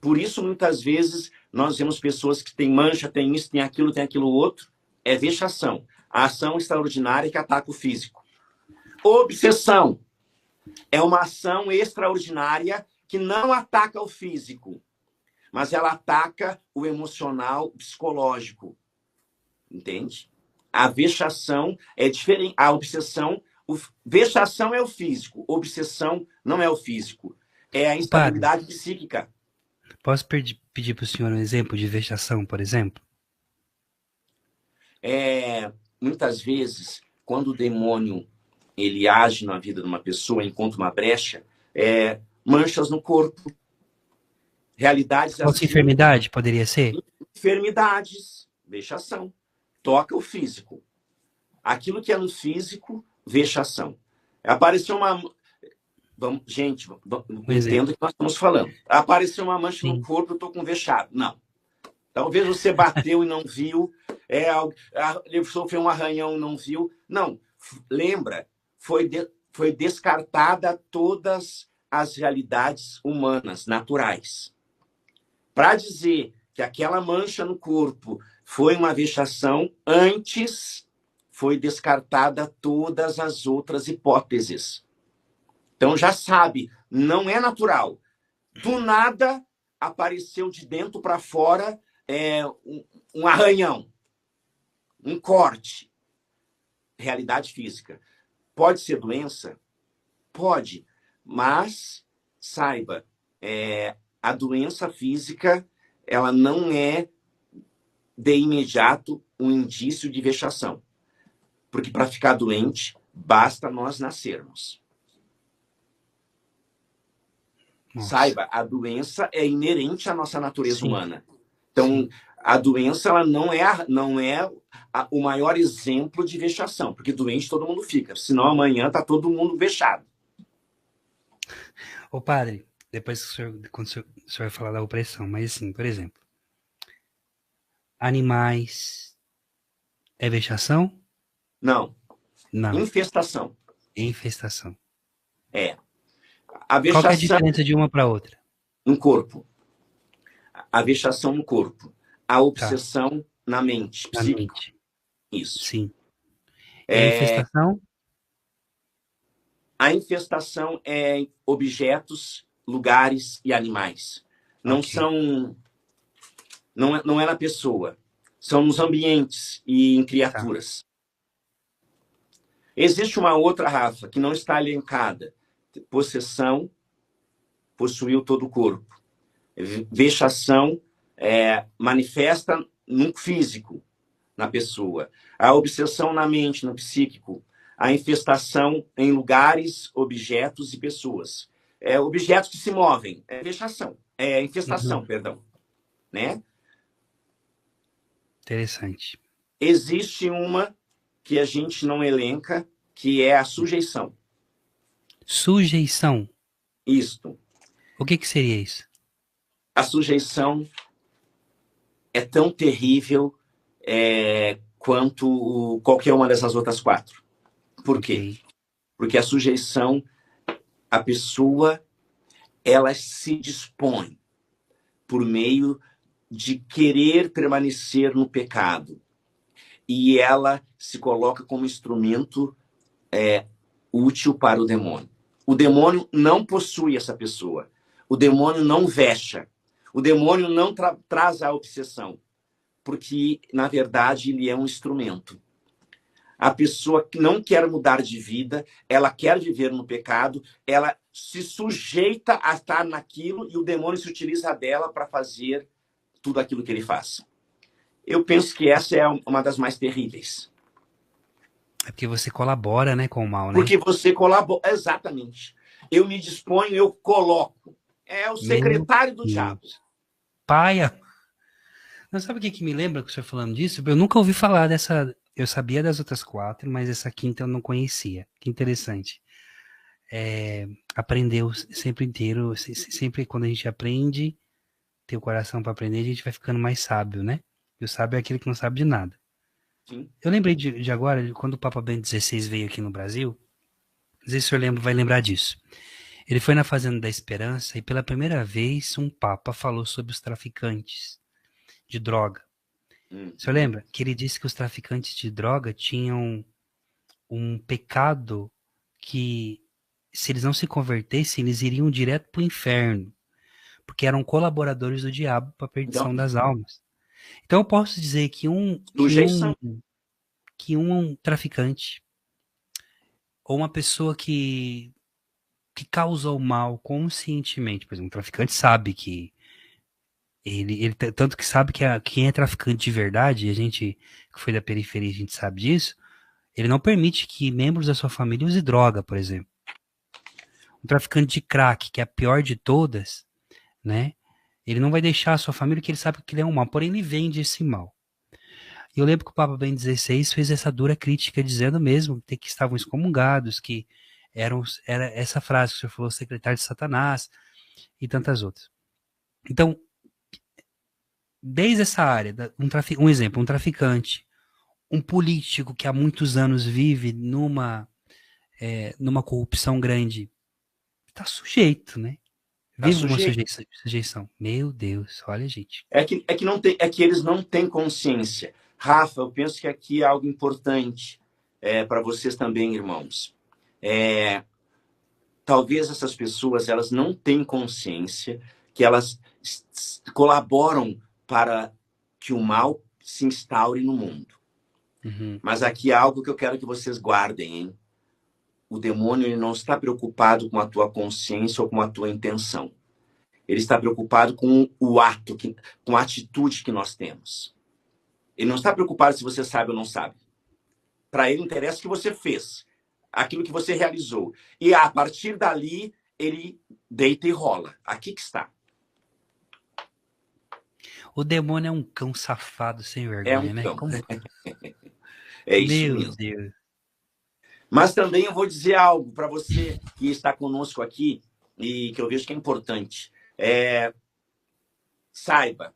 Por isso, muitas vezes, nós vemos pessoas que têm mancha, tem isso, tem aquilo outro. É vexação. A ação extraordinária que ataca o físico. Obsessão é uma ação extraordinária que não ataca o físico, mas ela ataca o emocional, o psicológico. Entende? A vexação é diferente. A obsessão, vexação é o físico, obsessão não é o físico. É a instabilidade psíquica. Posso pedir para o senhor um exemplo de vexação, por exemplo? Muitas vezes, quando o demônio ele age na vida de uma pessoa, encontra uma brecha, manchas no corpo, realidades assim. Enfermidade, poderia ser? Enfermidades, vexação. Toca o físico. Aquilo que é no físico, vexação. Apareceu uma... Gente, entenda o que nós estamos falando. Apareceu uma mancha no corpo, eu estou com vexado. Não. Talvez você bateu e não viu, ele sofreu um arranhão e não viu. Não. Lembra, foi descartada todas as realidades humanas, naturais. Para dizer que aquela mancha no corpo foi uma vexação, antes foi descartada todas as outras hipóteses. Então já sabe, não é natural. Do nada apareceu de dentro para fora um arranhão, um corte. Realidade física. Pode ser doença? Pode, mas saiba, a doença física ela não é de imediato um indício de vexação. Porque para ficar doente, basta nós nascermos. Nossa. Saiba, a doença é inerente à nossa natureza humana. Então, a doença ela não é o maior exemplo de vexação, porque doente todo mundo fica, senão amanhã tá todo mundo vexado. Ô padre, depois quando o senhor vai falar da opressão, mas assim, por exemplo, animais é vexação? Não. Infestação. Infestação. A vexação... Qual que é a diferença de uma para outra? No corpo. A vexação no corpo. A obsessão na mente. Na mente. Isso. Sim. E a infestação? A infestação é objetos, lugares e animais. Não são... Não é na pessoa. São nos ambientes e em criaturas. Existe uma outra, Rafa, que não está elencada. Possessão, possuiu todo o corpo. Vexação manifesta no físico, na pessoa. A obsessão na mente, no psíquico. A infestação em lugares, objetos e pessoas. Objetos que se movem. Vexação. Infestação, perdão. Né? Interessante. Existe uma que a gente não elenca, que é a sujeição. Sujeição? Isto. O que seria isso? A sujeição é tão terrível quanto qualquer uma dessas outras 4. Por quê? Ok. Porque a sujeição, a pessoa, ela se dispõe por meio de querer permanecer no pecado. E ela se coloca como instrumento útil para o demônio. O demônio não possui essa pessoa. O demônio não vexa. O demônio não traz a obsessão. Porque, na verdade, ele é um instrumento. A pessoa que não quer mudar de vida, ela quer viver no pecado, ela se sujeita a estar naquilo e o demônio se utiliza dela para fazer tudo aquilo que ele faz. Eu penso que essa é uma das mais terríveis. É porque você colabora, né, com o mal, né? Porque você colabora. Exatamente. Eu me disponho, eu coloco. É o Meu secretário do diabo. Deus. Pai, não sabe o que me lembra que o senhor falando disso? Eu nunca ouvi falar dessa. Eu sabia das outras 4, mas essa quinta eu não conhecia. Que interessante. Aprendeu sempre inteiro, sempre quando a gente aprende, ter o coração para aprender, a gente vai ficando mais sábio, né? E o sábio é aquele que não sabe de nada. Sim. Eu lembrei de agora, quando o Papa Bento XVI veio aqui no Brasil, não sei se o senhor vai lembrar disso. Ele foi na Fazenda da Esperança e pela primeira vez um Papa falou sobre os traficantes de droga. O senhor lembra? Que ele disse que os traficantes de droga tinham um pecado que, se eles não se convertessem, eles iriam direto para o inferno, porque eram colaboradores do diabo para a Então, perdição das almas. Então eu posso dizer que sujeição. um traficante ou uma pessoa que causa o mal conscientemente, por exemplo, um traficante sabe que tanto que sabe que quem é traficante de verdade, e a gente que foi da periferia, a gente sabe disso, ele não permite que membros da sua família use droga, por exemplo. Um traficante de crack, que é a pior de todas, né? Ele não vai deixar a sua família porque ele sabe que ele é um mal, porém ele vende esse mal. E eu lembro que o Papa Bento XVI fez essa dura crítica, dizendo mesmo que estavam excomungados, que era essa frase que o senhor falou, secretário de Satanás, e tantas outras. Então, desde essa área, um exemplo, um traficante, um político que há muitos anos vive numa corrupção grande, está sujeito, né? Tá Vive uma sujeito. sujeição. Meu Deus, olha, gente. É que eles não têm consciência. Rafa, eu penso que aqui é algo importante para vocês também, irmãos. Talvez essas pessoas elas não têm consciência que elas colaboram para que o mal se instaure no mundo. Uhum. Mas aqui é algo que eu quero que vocês guardem, hein? O demônio ele não está preocupado com a tua consciência ou com a tua intenção. Ele está preocupado com o ato, com a atitude que nós temos. Ele não está preocupado se você sabe ou não sabe. Para ele interessa o que você fez, aquilo que você realizou. E a partir dali, ele deita e rola. Aqui que está. O demônio é um cão safado sem É um vergonha, né? cão. Como... É isso Meu mesmo. Deus. Mas também eu vou dizer algo para você que está conosco aqui e que eu vejo que é importante. Saiba,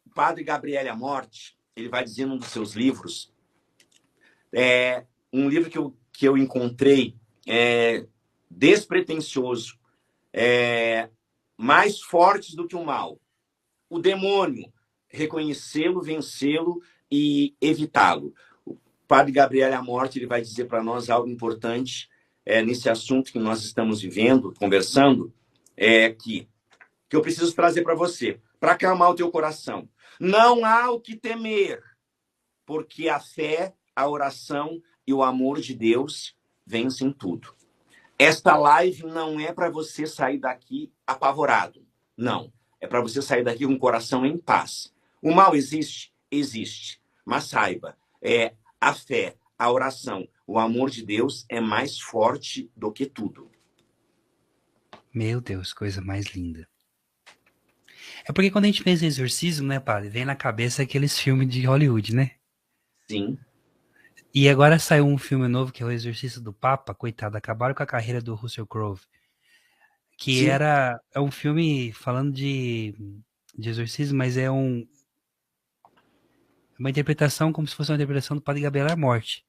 o padre Gabriel Amorte, ele vai dizer num dos seus livros, um livro que eu encontrei despretensioso, mais fortes do que o mal. O demônio, reconhecê-lo, vencê-lo e evitá-lo. O padre Gabriel Amorte ele vai dizer para nós algo importante nesse assunto que nós estamos vivendo, conversando, que eu preciso trazer para você, para acalmar o teu coração. Não há o que temer, porque a fé, a oração e o amor de Deus vencem tudo. Esta live não é para você sair daqui apavorado. Não. É para você sair daqui com o coração em paz. O mal existe? Existe. Mas saiba, a fé, a oração, o amor de Deus é mais forte do que tudo. Meu Deus, coisa mais linda. É porque quando a gente pensa em exorcismo, né, padre, vem na cabeça aqueles filmes de Hollywood, né? Sim. E agora saiu um filme novo que é O Exorcista do Papa, coitado, acabaram com a carreira do Russell Crowe, que Sim. é um filme falando de exorcismo, mas uma interpretação como se fosse uma interpretação do Padre Gabriel à morte.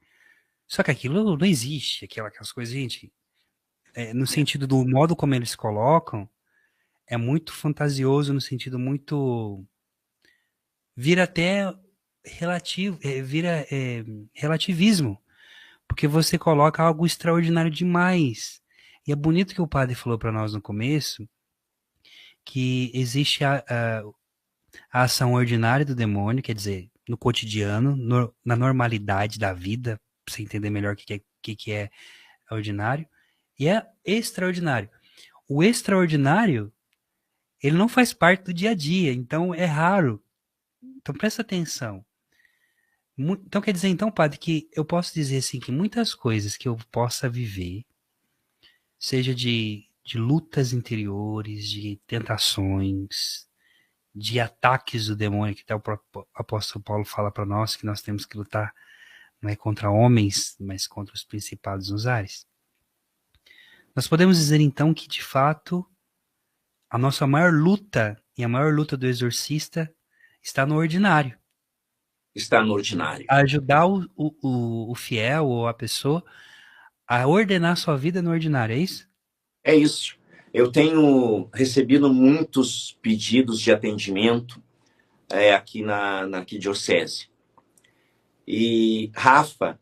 Só que aquilo não existe, aquelas coisas, gente, no sentido do modo como eles colocam, é muito fantasioso, no sentido muito. Vira até relativo, relativismo, porque você coloca algo extraordinário demais. E é bonito que o padre falou para nós no começo que existe a ação ordinária do demônio, quer dizer, no cotidiano, na normalidade da vida, para você entender melhor que é ordinário, e é extraordinário. O extraordinário, ele não faz parte do dia a dia, então é raro. Então presta atenção. Então quer dizer, então, padre, que eu posso dizer assim que muitas coisas que eu possa viver, seja de lutas interiores, de tentações, de ataques do demônio, que até o próprio apóstolo Paulo fala para nós que nós temos que lutar não é contra homens, mas contra os principados nos ares. Nós podemos dizer então que, de fato, a nossa maior luta e a maior luta do exorcista está no ordinário. Está no ordinário. A ajudar o fiel ou a pessoa a ordenar sua vida no ordinário, é isso? É isso. Eu tenho recebido muitos pedidos de atendimento aqui na arquidiocese. E, Rafa,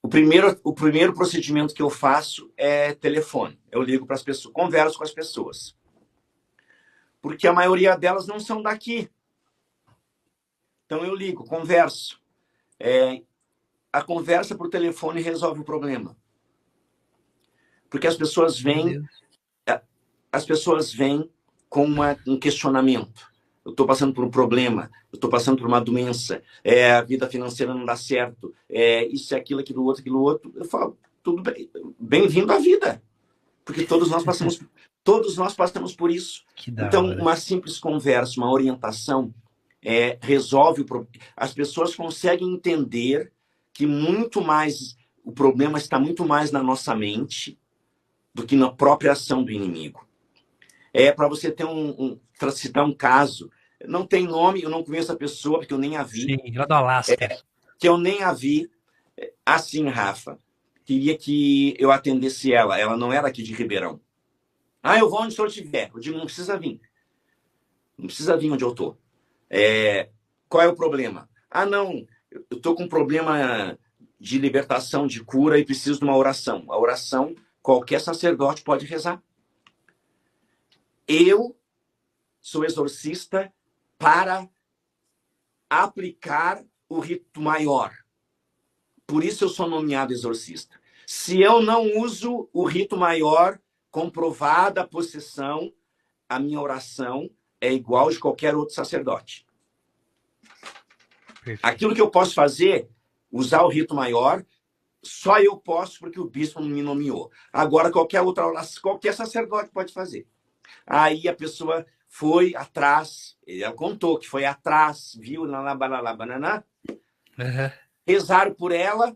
o primeiro procedimento que eu faço é telefone. Eu ligo para as pessoas, converso com as pessoas. Porque a maioria delas não são daqui. Então eu ligo, converso. A conversa por telefone resolve o problema. Porque as pessoas vêm com um questionamento. Eu estou passando por um problema, eu estou passando por uma doença, a vida financeira não dá certo, isso, aquilo, aquilo outro. Eu falo, tudo bem, bem-vindo à vida. Porque todos nós passamos por isso. Então, uma simples conversa, uma orientação, resolve o problema. As pessoas conseguem entender que o problema está muito mais na nossa mente do que na própria ação do inimigo. Para você ter citar um caso, não tem nome, eu não conheço a pessoa, porque eu nem a vi. Sim, lá do Alasca. Que eu nem a vi. Assim, Rafa, queria que eu atendesse ela. Ela não era aqui de Ribeirão. Eu vou onde o senhor estiver. Eu digo, não precisa vir. Não precisa vir onde eu estou. Qual é o problema? Não, eu estou com um problema de libertação, de cura e preciso de uma oração. A oração, qualquer sacerdote pode rezar. Eu sou exorcista para aplicar o rito maior. Por isso eu sou nomeado exorcista. Se eu não uso o rito maior, comprovada a possessão, a minha oração é igual de qualquer outro sacerdote. Perfeito. Aquilo que eu posso fazer, usar o rito maior, só eu posso porque o bispo me nomeou. Agora, qualquer outra oração, qualquer sacerdote pode fazer. Aí a pessoa foi atrás, ela contou que foi atrás, viu, banana, rezaram por ela,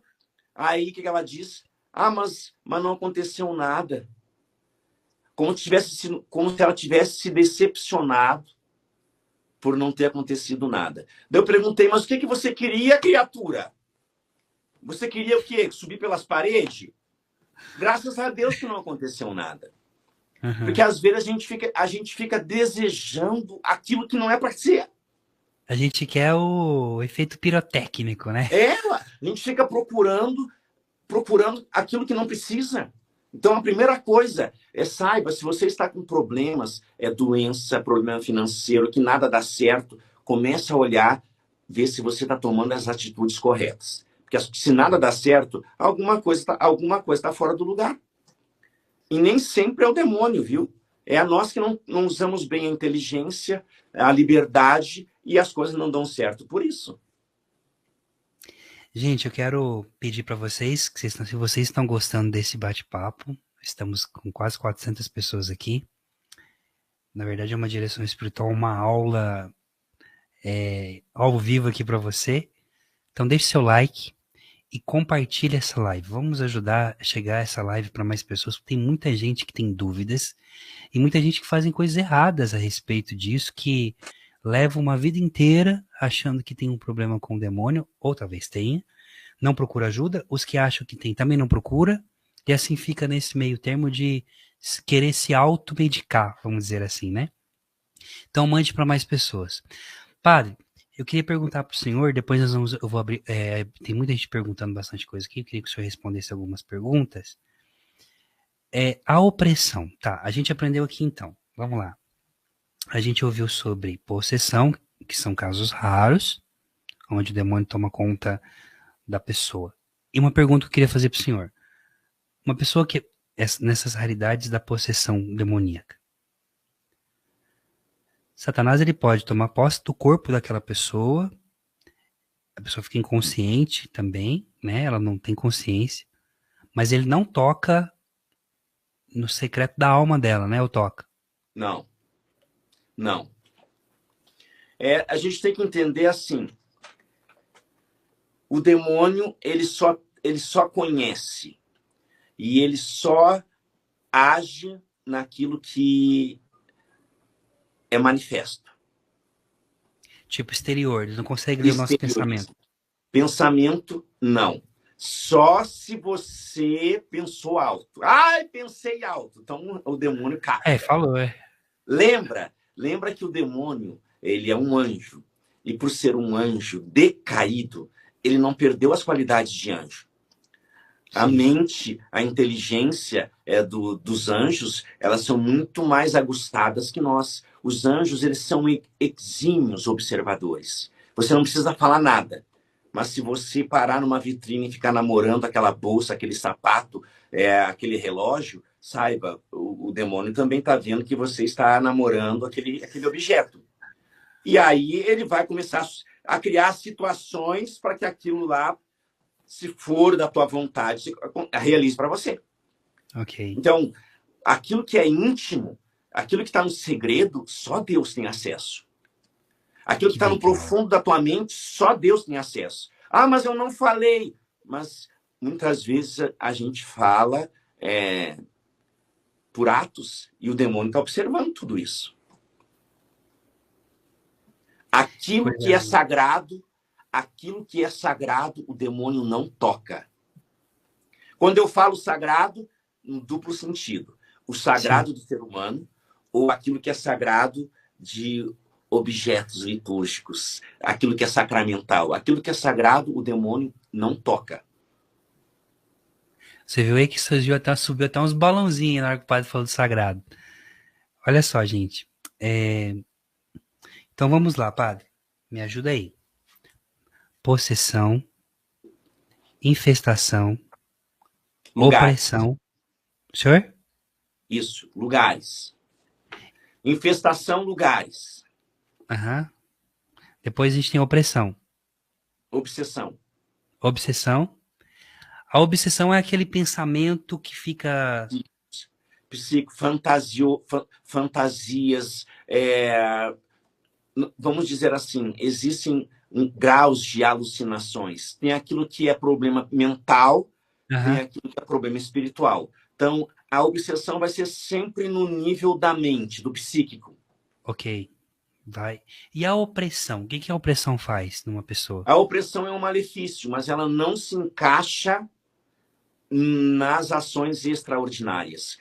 aí o que ela disse? Mas não aconteceu nada. Como se ela tivesse se decepcionado por não ter acontecido nada. Daí eu perguntei, mas o que você queria, criatura? Você queria o quê? Subir pelas paredes? Graças a Deus que não aconteceu nada. Uhum. Porque às vezes a gente fica desejando aquilo que não é para ser. A gente quer o efeito pirotécnico, né? A gente fica procurando aquilo que não precisa. Então, a primeira coisa saiba, se você está com problemas, doença, problema financeiro, que nada dá certo, comece a olhar, ver se você está tomando as atitudes corretas. Porque se nada dá certo, alguma coisa está fora do lugar. E nem sempre é o demônio, viu? É a nós que não usamos bem a inteligência, a liberdade, e as coisas não dão certo por isso. Gente, eu quero pedir para vocês, que se vocês estão gostando desse bate-papo, estamos com quase 400 pessoas aqui. Na verdade, é uma direção espiritual, uma aula ao vivo aqui para você. Então, deixe seu like e compartilhe essa live. Vamos ajudar a chegar essa live para mais pessoas, porque tem muita gente que tem dúvidas e muita gente que fazem coisas erradas a respeito disso, que leva uma vida inteira achando que tem um problema com o demônio, ou talvez tenha, não procura ajuda, os que acham que tem também não procura, e assim fica nesse meio termo de querer se automedicar, vamos dizer assim, né? Então mande para mais pessoas. Padre, eu queria perguntar para o senhor, depois eu vou abrir, tem muita gente perguntando bastante coisa aqui, eu queria que o senhor respondesse algumas perguntas. A opressão, tá, a gente aprendeu aqui então, vamos lá. A gente ouviu sobre possessão, que são casos raros, onde o demônio toma conta da pessoa. E uma pergunta que eu queria fazer para o senhor. Uma pessoa que, nessas raridades da possessão demoníaca, Satanás ele pode tomar posse do corpo daquela pessoa, a pessoa fica inconsciente também, né? Ela não tem consciência, mas ele não toca no secreto da alma dela, né? Ou toca? Não, não. A gente tem que entender assim, o demônio, ele só conhece e ele só age naquilo que é manifesto. Tipo exterior, ele não consegue ler o nosso pensamento. Exteriorismo. Pensamento, não. Só se você pensou alto. Ai, pensei alto. Então o demônio capta. Falou, Lembra que o demônio, ele é um anjo. E por ser um anjo decaído, ele não perdeu as qualidades de anjo. A mente, a inteligência dos anjos, elas são muito mais aguçadas que nós. Os anjos, eles são exímios observadores. Você não precisa falar nada. Mas se você parar numa vitrine e ficar namorando aquela bolsa, aquele sapato, aquele relógio, saiba, o demônio também está vendo que você está namorando aquele objeto. E aí ele vai começar a criar situações para que aquilo lá, se for da tua vontade, realize para você. Ok. Então, aquilo que é íntimo, aquilo que está no segredo, só Deus tem acesso. Aquilo que está no profundo da tua mente, só Deus tem acesso. Ah, mas eu não falei. Mas muitas vezes a gente fala por atos e o demônio está observando tudo isso. Aquilo que é sagrado, o demônio não toca. Quando eu falo sagrado, em duplo sentido. O sagrado do ser humano ou aquilo que é sagrado de objetos litúrgicos, aquilo que é sacramental. Aquilo que é sagrado, o demônio não toca. Você viu aí que subiu até uns balãozinhos na hora que o padre falou do sagrado. Olha só, gente. Então vamos lá, padre. Me ajuda aí. Possessão, infestação, Lugares. opressão. Senhor? Isso, lugares. Infestação, lugares. Depois a gente tem opressão. Obsessão. Obsessão. A obsessão é aquele pensamento que fica... Fantasias. Vamos dizer assim, existem graus de alucinações. Tem aquilo que é problema mental, tem aquilo que é problema espiritual. Então, a obsessão vai ser sempre no nível da mente, do psíquico. Ok. Vai. E a opressão? O que a opressão faz numa pessoa? A opressão é um malefício, mas ela não se encaixa nas ações extraordinárias.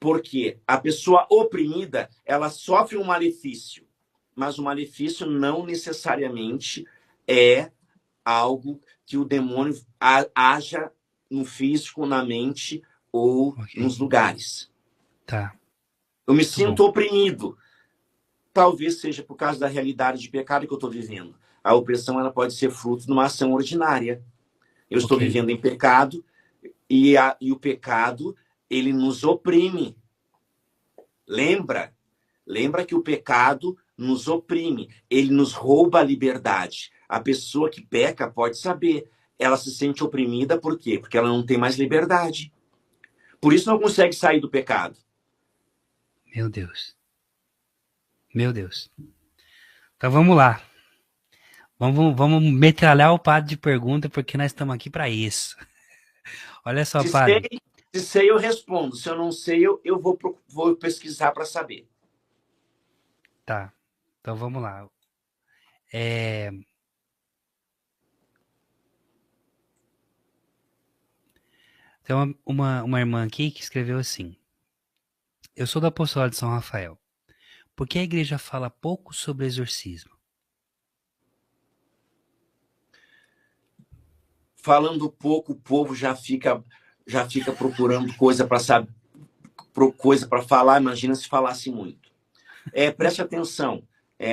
Porque a pessoa oprimida, ela sofre um malefício, mas o malefício não necessariamente é algo que o demônio haja no físico, na mente ou nos lugares. Tá. Eu me sinto oprimido. Talvez seja por causa da realidade de pecado que eu estou vivendo. A opressão ela pode ser fruto de uma ação ordinária. Eu estou vivendo em pecado e o pecado, ele nos oprime. Lembra que o pecado nos oprime. Ele nos rouba a liberdade. A pessoa que peca pode saber. Ela se sente oprimida por quê? Porque ela não tem mais liberdade. Por isso não consegue sair do pecado. Meu Deus. Meu Deus. Então vamos lá. Vamos metralhar o padre de pergunta, porque nós estamos aqui para isso. Olha só, padre. Se sei, eu respondo. Se eu não sei, eu vou pesquisar para saber. Tá. Então vamos lá. Tem uma irmã aqui que escreveu assim: Eu sou do Apostolado de São Rafael. Por que a igreja fala pouco sobre exorcismo? Falando pouco, o povo já fica procurando coisa para saber, coisa para falar. Imagina se falasse muito. Preste atenção,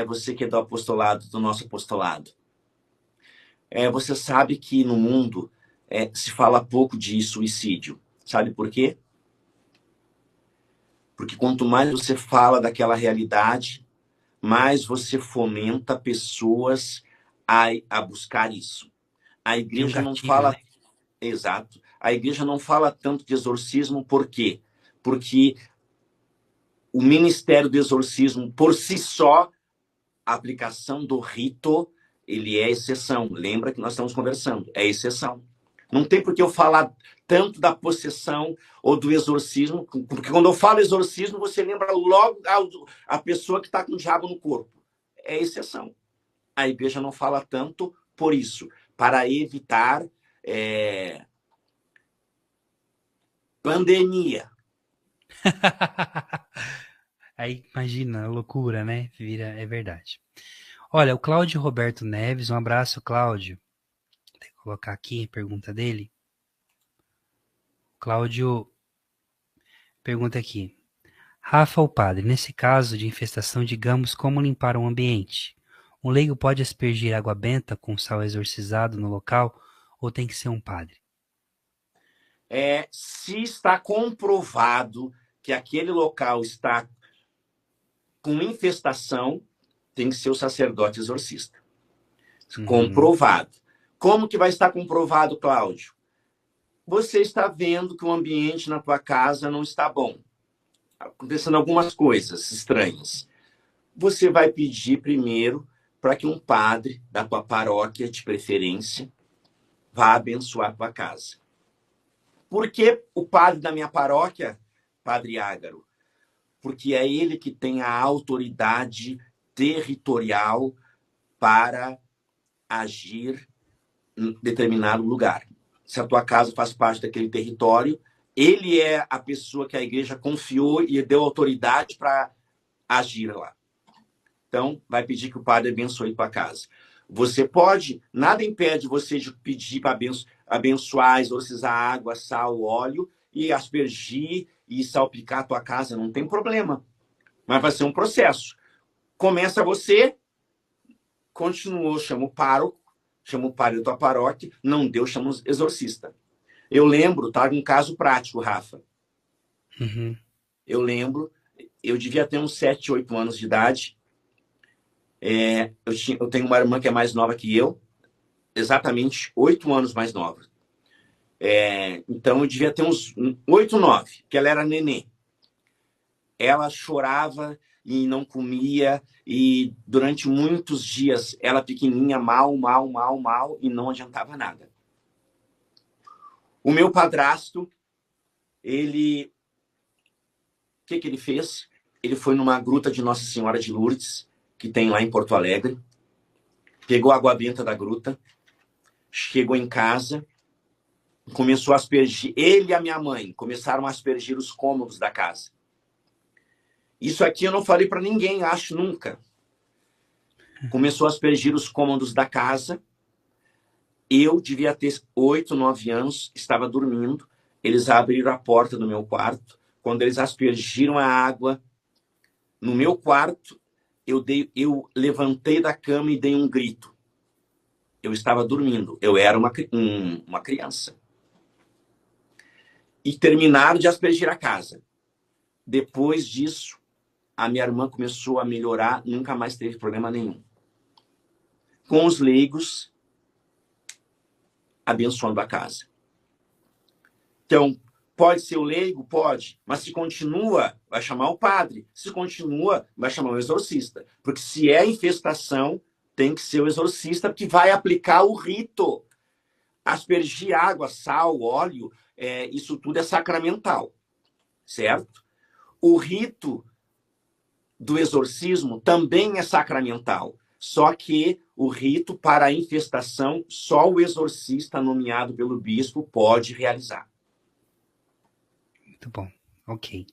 você que é do apostolado, do nosso apostolado. Você sabe que no mundo se fala pouco de suicídio. Sabe por quê? Porque quanto mais você fala daquela realidade, mais você fomenta pessoas a buscar isso. A Tem um igreja não gatilho, fala. né? Exato. A igreja não fala tanto de exorcismo, por quê? Porque o ministério do exorcismo, por si só, a aplicação do rito, ele é exceção. Lembra que nós estamos conversando, é exceção. Não tem por que eu falar tanto da possessão ou do exorcismo, porque quando eu falo exorcismo, você lembra logo a pessoa que está com o diabo no corpo. É exceção. A igreja não fala tanto por isso, para evitar pandemia. Aí imagina a loucura, né? Vira, é verdade. Olha, o Cláudio Roberto Neves, um abraço, Cláudio. Vou colocar aqui a pergunta dele. Cláudio pergunta aqui: Rafa, o padre, nesse caso de infestação, digamos, como limpar um ambiente? Um leigo pode aspergir água benta com sal exorcizado no local ou tem que ser um padre? Se está comprovado que aquele local está com infestação, tem que ser o sacerdote exorcista. Uhum. Comprovado. Como que vai estar comprovado, Cláudio? Você está vendo que o ambiente na tua casa não está bom. Acontecendo algumas coisas estranhas. Você vai pedir primeiro para que um padre da tua paróquia, de preferência, vá abençoar a tua casa. Por que o padre da minha paróquia, Padre Ágaro? Porque é ele que tem a autoridade territorial para agir em determinado lugar. Se a tua casa faz parte daquele território, ele é a pessoa que a igreja confiou e deu autoridade para agir lá. Então, vai pedir que o padre abençoe tua casa. Você pode, nada impede você de pedir para abençoar, exorcizar água, sal, óleo e aspergir e salpicar a tua casa, não tem problema. Mas vai ser um processo. Começa você, continuou, chama o pároco, chama o padre da tua paróquia, não deu, chama o exorcista. Eu lembro, tá? Um caso prático, Rafa. Uhum. Eu lembro, eu devia ter uns 7, 8 anos de idade. Eu tenho uma irmã que é mais nova que eu, exatamente 8 anos mais nova. Então eu devia ter uns 8, 9, que ela era nenê. Ela chorava e não comia, e durante muitos dias ela pequenininha, mal, mal, mal, mal, e não adiantava nada. O meu padrasto, o que ele fez? Ele foi numa gruta de Nossa Senhora de Lourdes, que tem lá em Porto Alegre, pegou a água benta da gruta, chegou em casa, começou a aspergir, ele e a minha mãe começaram a aspergir os cômodos da casa. Isso aqui eu não falei para ninguém, acho, nunca. Começou a aspergir os cômodos da casa. Eu devia ter 8, 9 anos, estava dormindo. Eles abriram a porta do meu quarto. Quando eles aspergiram a água no meu quarto, eu levantei da cama e dei um grito. Eu estava dormindo. Eu era uma criança. E terminaram de aspergir a casa. Depois disso, a minha irmã começou a melhorar, nunca mais teve problema nenhum. Com os leigos, abençoando a casa. Então, pode ser o leigo? Pode. Mas se continua, vai chamar o padre. Se continua, vai chamar o exorcista. Porque se é infestação, tem que ser o exorcista que vai aplicar o rito. Aspergir água, sal, óleo, isso tudo é sacramental. Certo? O rito do exorcismo também é sacramental. Só que o rito para a infestação, só o exorcista nomeado pelo bispo pode realizar. Muito bom. Ok.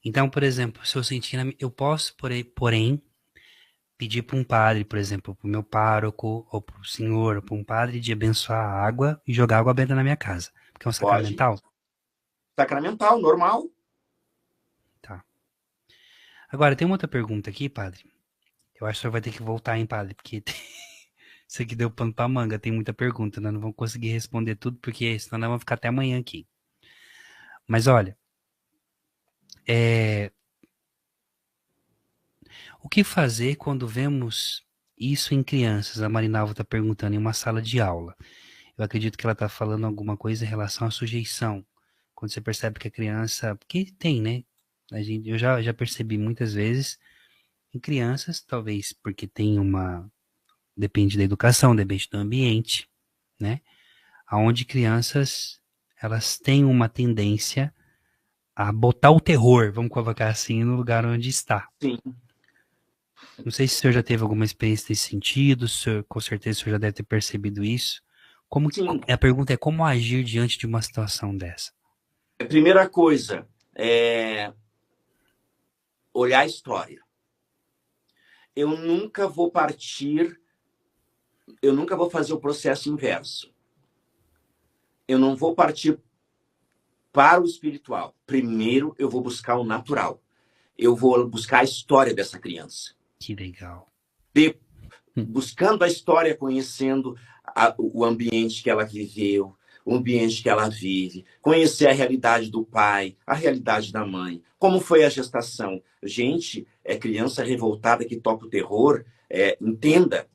Então, por exemplo, se eu sentir, eu posso, porém, pedir para um padre, por exemplo, para o meu pároco, ou para o senhor, ou para um padre, de abençoar a água e jogar água benta na minha casa. Porque é um Pode. sacramental? Sacramental, normal. Tá. Agora, tem uma outra pergunta aqui, padre. Eu acho que o senhor vai ter que voltar, hein, padre, porque isso aqui deu pano pra manga, tem muita pergunta, né? Não vamos conseguir responder tudo, porque senão nós vamos ficar até amanhã aqui. Mas olha, o que fazer quando vemos isso em crianças? A Marinalva está perguntando em uma sala de aula. Eu acredito que ela está falando alguma coisa em relação à sujeição. Quando você percebe que a criança. Porque tem, né? Eu já percebi muitas vezes em crianças, talvez porque tem uma. Depende da educação, depende do ambiente, né? Onde crianças elas têm uma tendência a botar o terror, vamos colocar assim, no lugar onde está. Sim. Não sei se o senhor já teve alguma experiência nesse sentido, com certeza o senhor já deve ter percebido isso. Sim. A pergunta é como agir diante de uma situação dessa? A primeira coisa é olhar a história. Eu nunca vou fazer o processo inverso. Eu não vou partir para o espiritual. Primeiro eu vou buscar o natural. Eu vou buscar a história dessa criança. Que legal. Buscando a história, conhecendo o ambiente que ela viveu, o ambiente que ela vive, conhecer a realidade do pai, a realidade da mãe, como foi a gestação. Gente, é criança revoltada que toca o terror, entenda,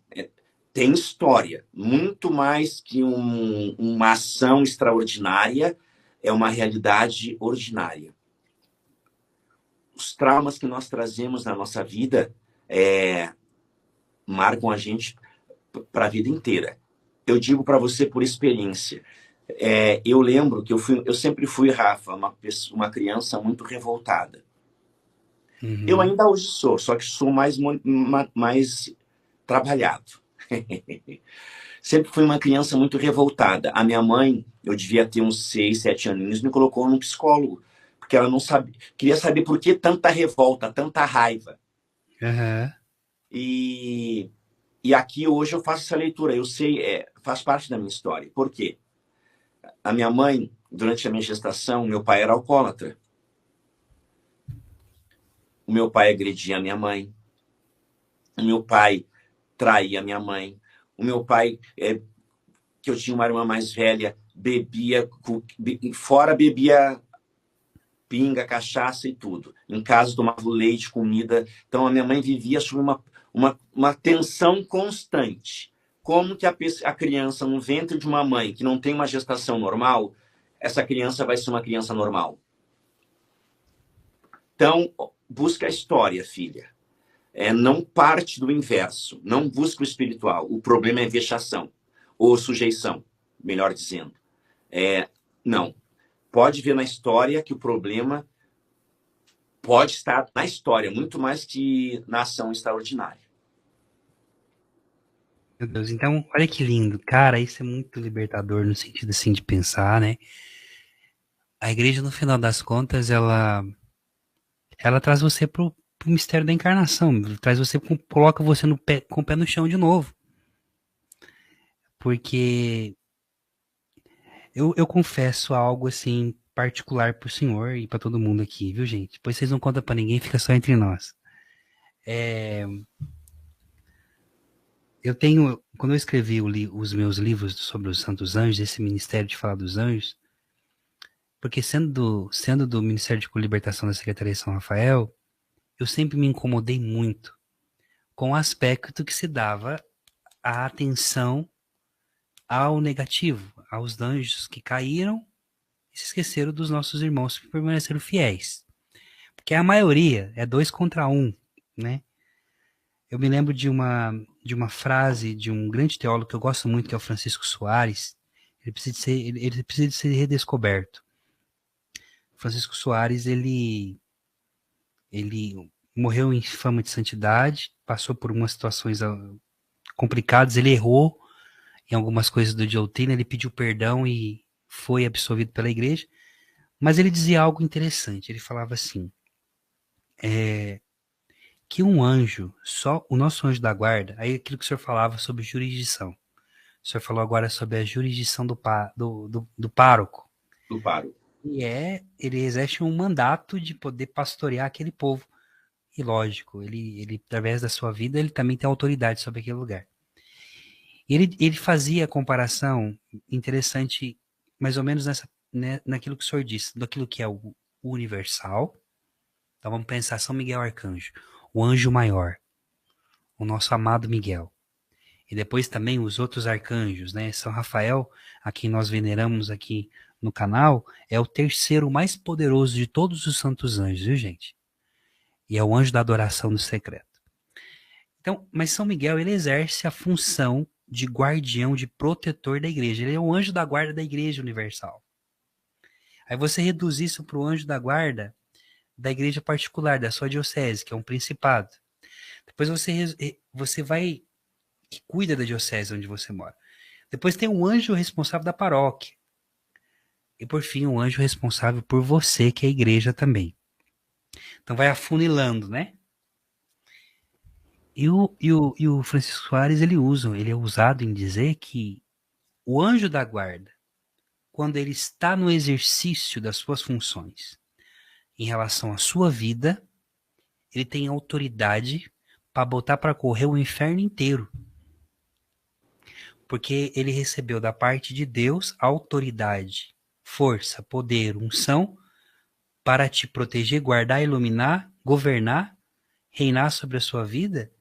tem história, muito mais que uma ação extraordinária, é uma realidade ordinária. Os traumas que nós trazemos na nossa vida marcam a gente para a vida inteira. Eu digo para você por experiência. Eu lembro que eu sempre fui, Rafa, uma criança muito revoltada. Uhum. Eu ainda hoje sou, só que sou mais trabalhado. Sempre fui uma criança muito revoltada. A minha mãe, eu devia ter uns 6, 7 aninhos, me colocou num psicólogo, porque ela não sabia, queria saber por que tanta revolta, tanta raiva. Uhum. E aqui hoje eu faço essa leitura, eu sei, faz parte da minha história. Por quê? A minha mãe, durante a minha gestação, meu pai era alcoólatra. O meu pai agredia a minha mãe. O meu pai traía a minha mãe. O meu pai, que eu tinha uma irmã mais velha, bebia pinga, cachaça e tudo. Em casa tomava leite, comida. Então a minha mãe vivia sob uma tensão constante. Como que a criança no ventre de uma mãe que não tem uma gestação normal, essa criança vai ser uma criança normal? Então, busca a história, filha. Não parte do inverso. Não busca o espiritual. O problema é vexação. Ou sujeição, melhor dizendo. Não. Pode ver na história que o problema pode estar na história, muito mais que na ação extraordinária. Meu Deus, então, olha que lindo. Cara, isso é muito libertador no sentido assim de pensar, né? A igreja, no final das contas, ela traz você pro mistério da encarnação, traz você, coloca você com o pé no chão de novo. Porque eu confesso algo assim particular pro senhor e pra todo mundo aqui, viu, gente? Depois vocês não contam pra ninguém, fica só entre nós. Quando eu escrevi os meus livros sobre os Santos Anjos, esse ministério de falar dos anjos, porque sendo do Ministério de Libertação da Secretaria de São Rafael, eu sempre me incomodei muito com o aspecto que se dava a atenção ao negativo, aos anjos que caíram e se esqueceram dos nossos irmãos que permaneceram fiéis. Porque a maioria é 2 contra 1, né? Eu me lembro de uma frase de um grande teólogo que eu gosto muito, que é o Francisco Soares. Ele precisa de ser redescoberto. Francisco Soares, ele morreu em fama de santidade, passou por umas situações complicadas, ele errou em algumas coisas do doutrina, ele pediu perdão e foi absolvido pela igreja, mas ele dizia algo interessante, ele falava assim, que um anjo, só o nosso anjo da guarda, aí aquilo que o senhor falava sobre jurisdição, o senhor falou agora sobre a jurisdição do pároco, Do paro. e ele exerce um mandato de poder pastorear aquele povo, e lógico, ele através da sua vida, ele também tem autoridade sobre aquele lugar. Ele fazia a comparação interessante, mais ou menos naquilo que o senhor disse, daquilo que é o universal. Então vamos pensar São Miguel Arcanjo, o anjo maior, o nosso amado Miguel. E depois também os outros arcanjos, né? São Rafael, a quem nós veneramos aqui no canal, é o terceiro mais poderoso de todos os santos anjos, viu, gente? E é o anjo da adoração do secreto. Então, mas São Miguel, ele exerce a função de guardião, de protetor da igreja. Ele é o anjo da guarda da igreja universal. Aí você reduz isso para o anjo da guarda da igreja particular, da sua diocese, que é um principado. Depois você vai, que cuida da diocese onde você mora. Depois tem um anjo responsável da paróquia. E por fim, um anjo responsável por você, que é a igreja também. Então vai afunilando, né? E o Francisco Soares, ele é usado em dizer que o anjo da guarda, quando ele está no exercício das suas funções em relação à sua vida, ele tem autoridade para botar para correr o inferno inteiro. Porque ele recebeu da parte de Deus autoridade, força, poder, unção para te proteger, guardar, iluminar, governar, reinar sobre a sua vida.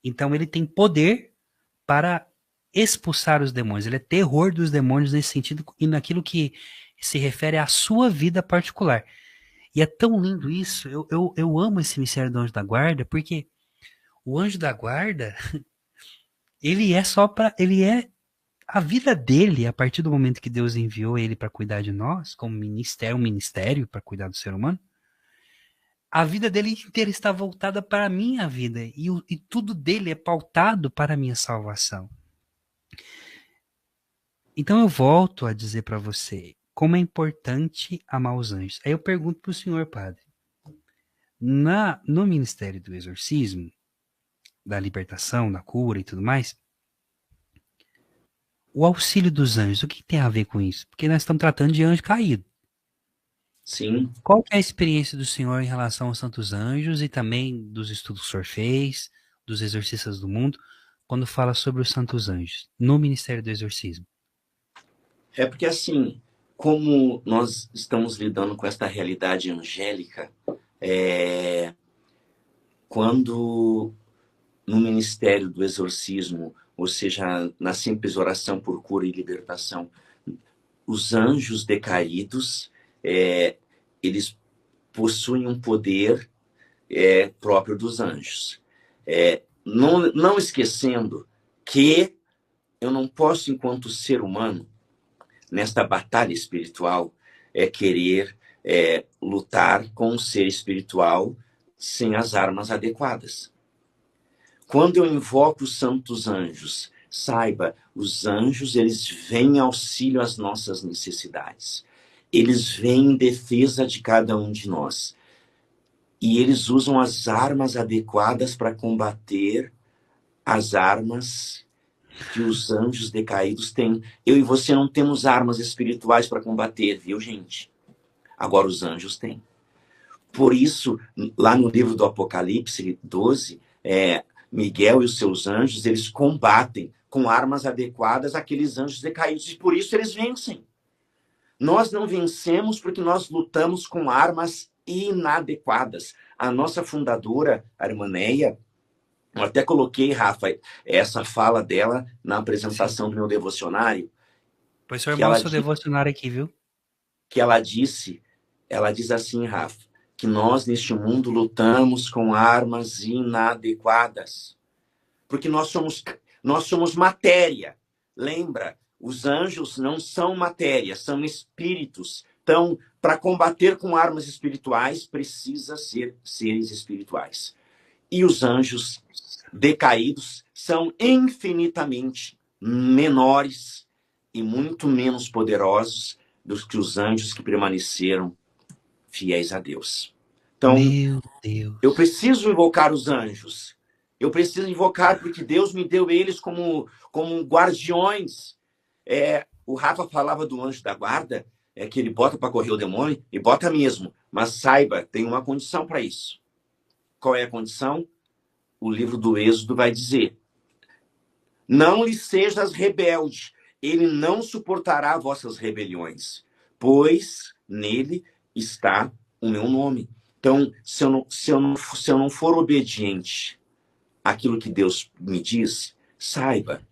Então ele tem poder para expulsar os demônios. Ele é terror dos demônios nesse sentido e naquilo que se refere à sua vida particular. E é tão lindo isso. Eu amo esse mistério do anjo da guarda, porque o anjo da guarda, ele é só para. Ele é a vida dele, a partir do momento que Deus enviou ele para cuidar de nós, como ministério, um ministério para cuidar do ser humano. A vida dele inteira está voltada para a minha vida. E tudo dele é pautado para a minha salvação. Então eu volto a dizer para você como é importante amar os anjos. Aí eu pergunto para o senhor, padre, no ministério do exorcismo, da libertação, da cura e tudo mais, o auxílio dos anjos, o que tem a ver com isso? Porque nós estamos tratando de anjo caído. Sim. Qual que é a experiência do senhor em relação aos santos anjos e também dos estudos que o senhor fez, dos exorcistas do mundo, quando fala sobre os santos anjos, no ministério do exorcismo? É porque, assim, como nós estamos lidando com esta realidade angélica, quando no ministério do exorcismo, ou seja, na simples oração por cura e libertação, os anjos decaídos, eles possuem um poder próprio dos anjos. Não esquecendo que eu não posso, enquanto ser humano, nesta batalha espiritual, querer lutar com um ser espiritual sem as armas adequadas. Quando eu invoco os santos anjos, saiba, os anjos, eles vêm em auxílio às nossas necessidades. Eles vêm em defesa de cada um de nós. E eles usam as armas adequadas para combater as armas que os anjos decaídos têm. Eu e você não temos armas espirituais para combater, viu, gente? Agora os anjos têm. Por isso, lá no livro do Apocalipse 12, Miguel e os seus anjos, eles combatem com armas adequadas aqueles anjos decaídos, e por isso eles vencem. Nós não vencemos porque nós lutamos com armas inadequadas. A nossa fundadora, a irmã Neia, eu até coloquei, Rafa, essa fala dela na apresentação do meu devocionário. Pois o senhor mostra o devocionário aqui, viu? Que ela diz assim, Rafa, que nós neste mundo lutamos com armas inadequadas. Porque nós somos matéria. Lembra? Os anjos não são matéria, são espíritos Então, para combater com armas espirituais, precisa ser seres espirituais. E os anjos decaídos são infinitamente menores e muito menos poderosos do que os anjos que permaneceram fiéis a Deus. Então, Meu eu Deus. preciso invocar os anjos. Eu preciso invocar porque Deus me deu eles como guardiões. O Rafa falava do anjo da guarda, que ele bota para correr o demônio, e bota mesmo. Mas saiba, tem uma condição para isso. Qual é a condição? O livro do Êxodo vai dizer: não lhe sejas rebelde, ele não suportará vossas rebeliões, pois nele está o meu nome. Então, se eu não for obediente àquilo que Deus me diz, saiba,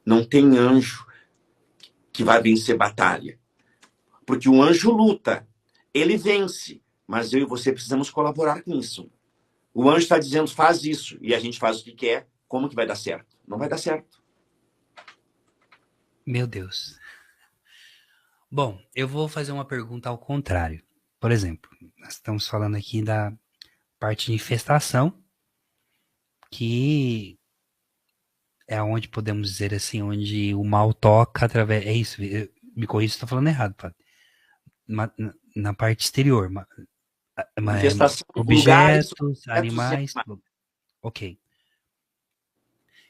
não tem anjo que vai vencer batalha. Porque o anjo luta, ele vence, mas eu e você precisamos colaborar com isso. O anjo está dizendo, faz isso, e a gente faz o que quer, como que vai dar certo? Não vai dar certo. Meu Deus. Bom, eu vou fazer uma pergunta ao contrário. Por exemplo, nós estamos falando aqui da parte de infestação, que é onde podemos dizer assim, onde o mal toca através. É isso, me corrija se estou falando errado, padre. Na parte exterior, Infestação em lugares, objetos, objetos e animais. animais. Ok.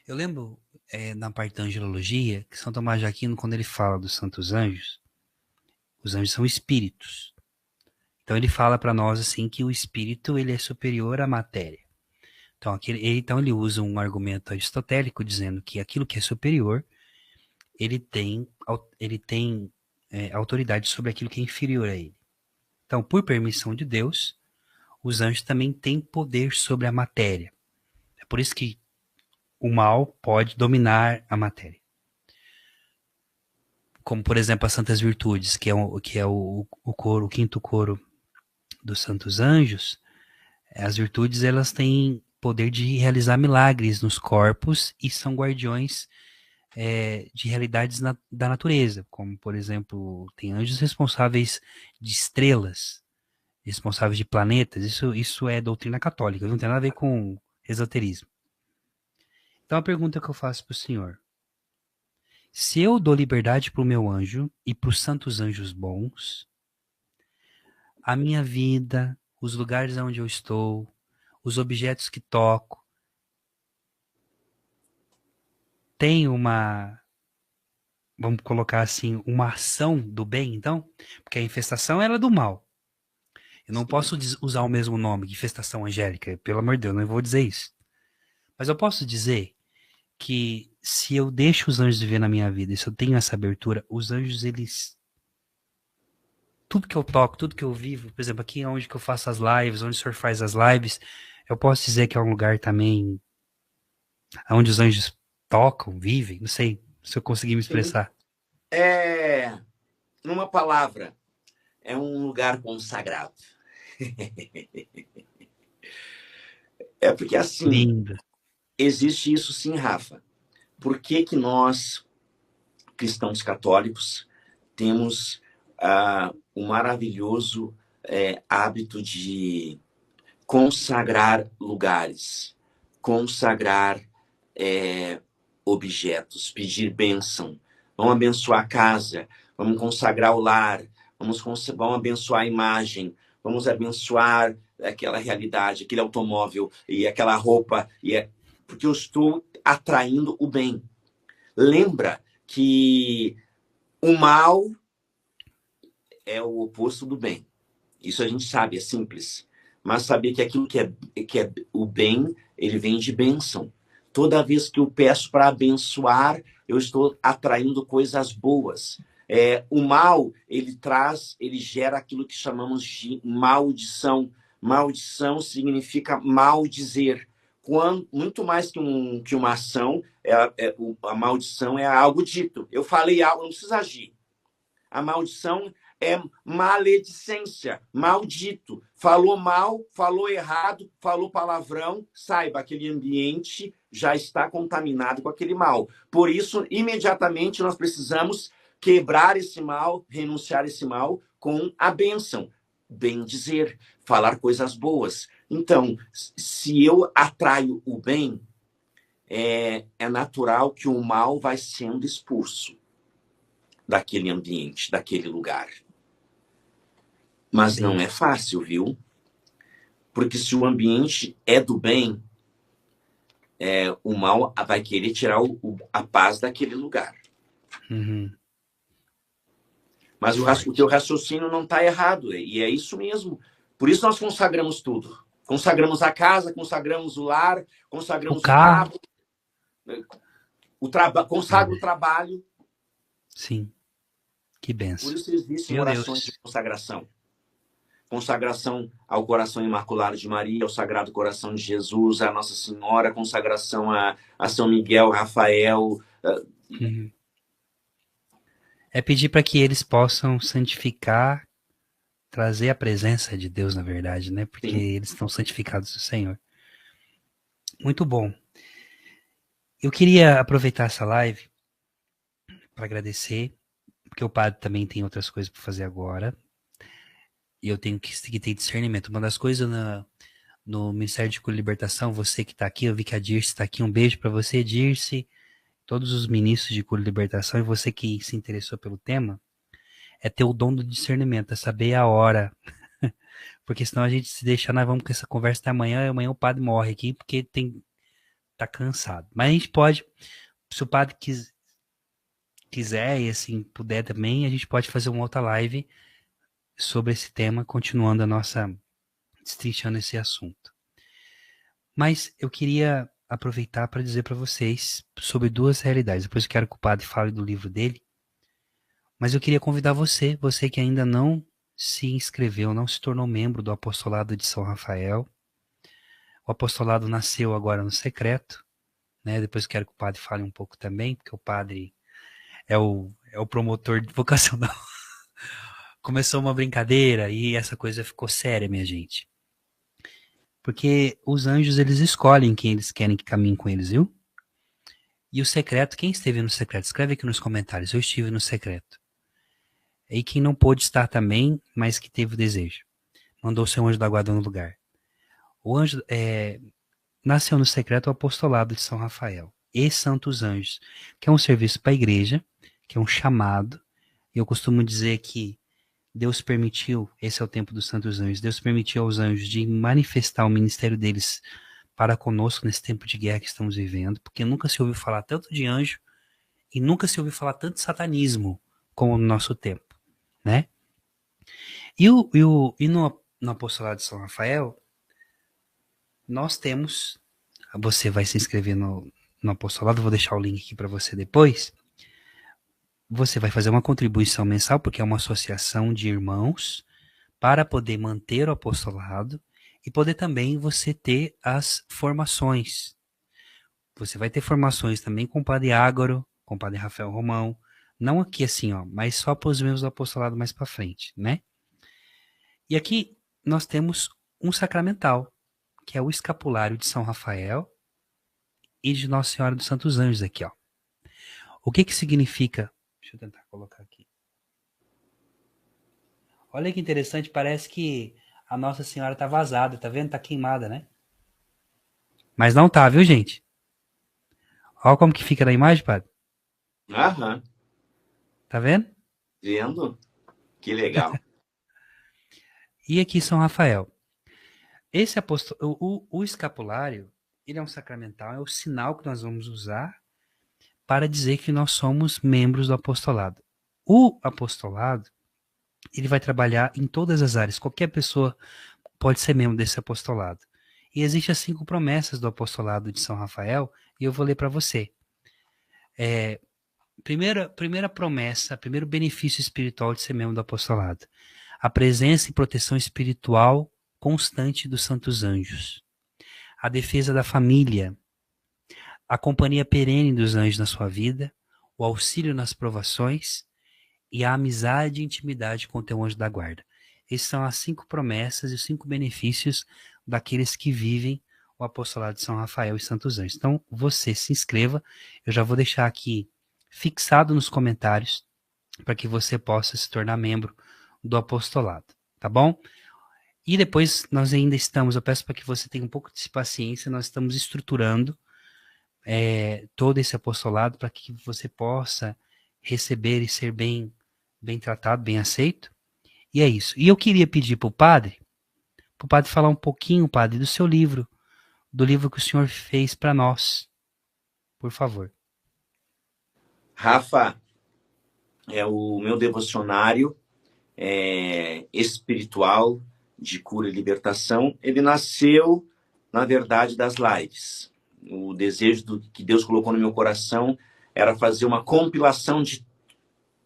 Eu lembro na parte da angelologia que São Tomás de Aquino, quando ele fala dos santos anjos, os anjos são espíritos. Então ele fala para nós assim que o espírito ele é superior à matéria. Então ele usa um argumento aristotélico dizendo que aquilo que é superior ele tem autoridade sobre aquilo que é inferior a ele. Então, por permissão de Deus, os anjos também têm poder sobre a matéria. É por isso que o mal pode dominar a matéria. Como, por exemplo, as santas virtudes, que é o quinto coro dos santos anjos. As virtudes elas têm poder de realizar milagres nos corpos e são guardiões de realidades da natureza, como, por exemplo, tem anjos responsáveis de estrelas, responsáveis de planetas. Isso é doutrina católica, não tem nada a ver com esoterismo. Então a pergunta que eu faço para o senhor: se eu dou liberdade para o meu anjo e para os santos anjos bons, a minha vida, os lugares onde eu estou, os objetos que toco, tem vamos colocar assim, uma ação do bem, então? Porque a infestação era do mal. Eu não Sim. posso usar o mesmo nome, de infestação angélica, pelo amor de Deus, não vou dizer isso. Mas eu posso dizer que se eu deixo os anjos viver na minha vida, e se eu tenho essa abertura, os anjos, eles... Tudo que eu toco, tudo que eu vivo, por exemplo, aqui onde que eu faço as lives, onde o senhor faz as lives, eu posso dizer que é um lugar também onde os anjos tocam, vivem, não sei se eu conseguir me Sim. expressar. Numa palavra, é um lugar consagrado. É porque assim, Lindo. existe isso sim, Rafa. Por que que nós, cristãos católicos, temos o maravilhoso hábito de consagrar lugares, consagrar objetos, pedir bênção. Vamos abençoar a casa, vamos consagrar o lar, vamos abençoar a imagem, vamos abençoar aquela realidade, aquele automóvel e aquela roupa, porque eu estou atraindo o bem. Lembra que o mal é o oposto do bem. Isso a gente sabe, é simples. Mas saber que aquilo que é o bem, ele vem de bênção. Toda vez que eu peço para abençoar, eu estou atraindo coisas boas. O mal, ele gera aquilo que chamamos de maldição. Maldição significa maldizer. Muito mais que uma ação, a maldição é algo dito. Eu falei algo, não precisa agir. A maldição é maledicência, maldito. Falou mal, falou errado, falou palavrão, saiba, aquele ambiente já está contaminado com aquele mal. Por isso, imediatamente, nós precisamos quebrar esse mal, renunciar esse mal, com a bênção, bem dizer, falar coisas boas. Então, se eu atraio o bem, é natural que o mal vai sendo expulso daquele ambiente, daquele lugar. Mas não é fácil, viu? Porque se o ambiente é do bem, o mal vai querer tirar a paz daquele lugar. Uhum. Mas o teu raciocínio não está errado, e é isso mesmo. Por isso nós consagramos tudo. Consagramos a casa, consagramos o lar, consagramos o carro, consagra o trabalho. Sim. Que benção. Por isso existem orações de consagração. Consagração ao coração imaculado de Maria, ao Sagrado Coração de Jesus, à Nossa Senhora, consagração a São Miguel, Rafael. Uhum. É pedir para que eles possam santificar, trazer a presença de Deus, na verdade, né? Porque Sim. eles estão santificados do Senhor. Muito bom. Eu queria aproveitar essa live para agradecer, porque o padre também tem outras coisas para fazer agora. E eu tenho que ter discernimento. Uma das coisas no Ministério de Cura-Libertação, você que está aqui, eu vi que a Dirce está aqui, um beijo para você, Dirce, todos os ministros de Cura-Libertação e você que se interessou pelo tema, é ter o dom do discernimento, é saber a hora. Porque senão a gente se deixar, nós vamos com essa conversa até amanhã, e amanhã o padre morre aqui, porque tá cansado. Mas a gente pode, se o padre quiser e assim puder também, a gente pode fazer uma outra live sobre esse tema, continuando a nossa, destrinchando esse assunto. Mas eu queria aproveitar para dizer para vocês sobre duas realidades. Depois eu quero que o padre fale do livro dele. Mas eu queria convidar você que ainda não se inscreveu, não se tornou membro do Apostolado de São Rafael. O apostolado nasceu agora no secreto, né? Depois eu quero que o padre fale um pouco também, porque o padre é o promotor vocacional. Começou uma brincadeira e essa coisa ficou séria, minha gente. Porque os anjos, eles escolhem quem eles querem que caminhe com eles, viu? E o secreto, quem esteve no secreto? Escreve aqui nos comentários, eu estive no secreto. E quem não pôde estar também, mas que teve o desejo. Mandou seu anjo da guarda no lugar. O anjo nasceu no secreto o apostolado de São Rafael e Santos Anjos, que é um serviço para a igreja, que é um chamado. Eu costumo dizer que Deus permitiu, esse é o tempo dos Santos Anjos, Deus permitiu aos anjos de manifestar o ministério deles para conosco nesse tempo de guerra que estamos vivendo, porque nunca se ouviu falar tanto de anjo e nunca se ouviu falar tanto de satanismo como no nosso tempo, né? E no apostolado de São Rafael, nós temos, você vai se inscrever no apostolado, vou deixar o link aqui para você depois. Você vai fazer uma contribuição mensal, porque é uma associação de irmãos, para poder manter o apostolado e poder também você ter as formações. Você vai ter formações também com o Padre Ágoro, com o Padre Rafael Romão, não aqui assim, ó, mas só para os membros do apostolado mais para frente, né? E aqui nós temos um sacramental, que é o escapulário de São Rafael e de Nossa Senhora dos Santos Anjos aqui, ó. O que significa? Deixa eu tentar colocar aqui. Olha que interessante, parece que a Nossa Senhora tá vazada, tá vendo? Tá queimada, né? Mas não tá, viu, gente? Olha como que fica na imagem, padre. Aham. Tá vendo? Vendo? Que legal. E aqui São Rafael. Esse o escapulário, ele é um sacramental, é o sinal que nós vamos usar para dizer que nós somos membros do apostolado. O apostolado, ele vai trabalhar em todas as áreas. Qualquer pessoa pode ser membro desse apostolado. E existem as 5 promessas do apostolado de São Rafael, e eu vou ler para você. Primeira promessa, primeiro benefício espiritual de ser membro do apostolado. A presença e proteção espiritual constante dos santos anjos. A defesa da família. A companhia perene dos anjos na sua vida. O auxílio nas provações. E a amizade e intimidade com o teu anjo da guarda. Essas são as 5 promessas e os 5 benefícios daqueles que vivem o apostolado de São Rafael e Santos Anjos. Então, você se inscreva. Eu já vou deixar aqui fixado nos comentários para que você possa se tornar membro do apostolado, tá bom? E depois nós ainda estamos, eu peço para que você tenha um pouco de paciência, nós estamos estruturando todo esse apostolado para que você possa receber e ser bem tratado, bem aceito. E é isso. E eu queria pedir para o padre falar um pouquinho, padre, do seu livro, do livro que o senhor fez para nós, por favor. Rafa, é o meu devocionário espiritual de cura e libertação. Ele nasceu, na verdade, das lives. O desejo que Deus colocou no meu coração era fazer uma compilação de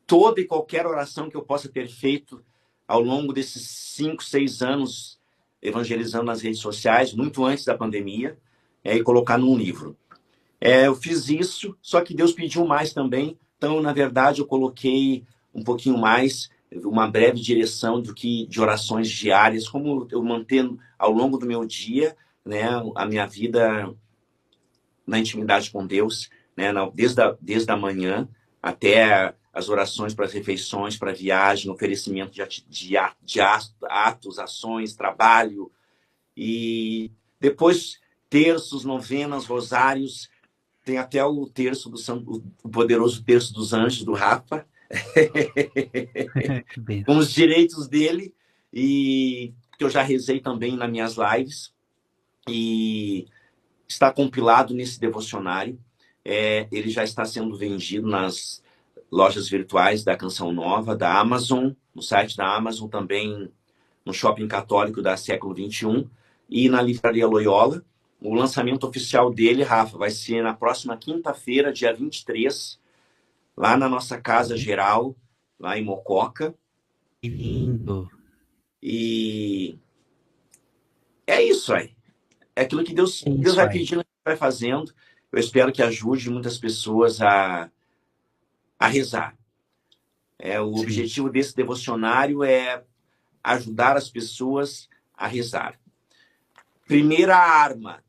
toda e qualquer oração que eu possa ter feito ao longo desses 5, 6 anos evangelizando nas redes sociais, muito antes da pandemia, e colocar num livro. Eu fiz isso, só que Deus pediu mais também, então, na verdade, eu coloquei um pouquinho mais, uma breve direção de orações diárias, como eu mantenho ao longo do meu dia, né, a minha vida na intimidade com Deus, né, desde a manhã até as orações para as refeições, para a viagem, oferecimento de atos, ações, trabalho, e depois terços, novenas, rosários, tem até o terço o poderoso terço dos anjos do Rafa, com os direitos dele, e que eu já rezei também nas minhas lives, e está compilado nesse devocionário. Ele já está sendo vendido nas lojas virtuais da Canção Nova, da Amazon, no site da Amazon, também no Shopping Católico da Século XXI e na Livraria Loyola. O lançamento oficial dele, Rafa, vai ser na próxima quinta-feira, dia 23, lá na nossa casa geral, lá em Mococa. Que lindo! E é isso aí. É aquilo que Deus vai pedindo, vai fazendo. Eu espero que ajude muitas pessoas a rezar. O objetivo desse devocionário é ajudar as pessoas a rezar. Primeira arma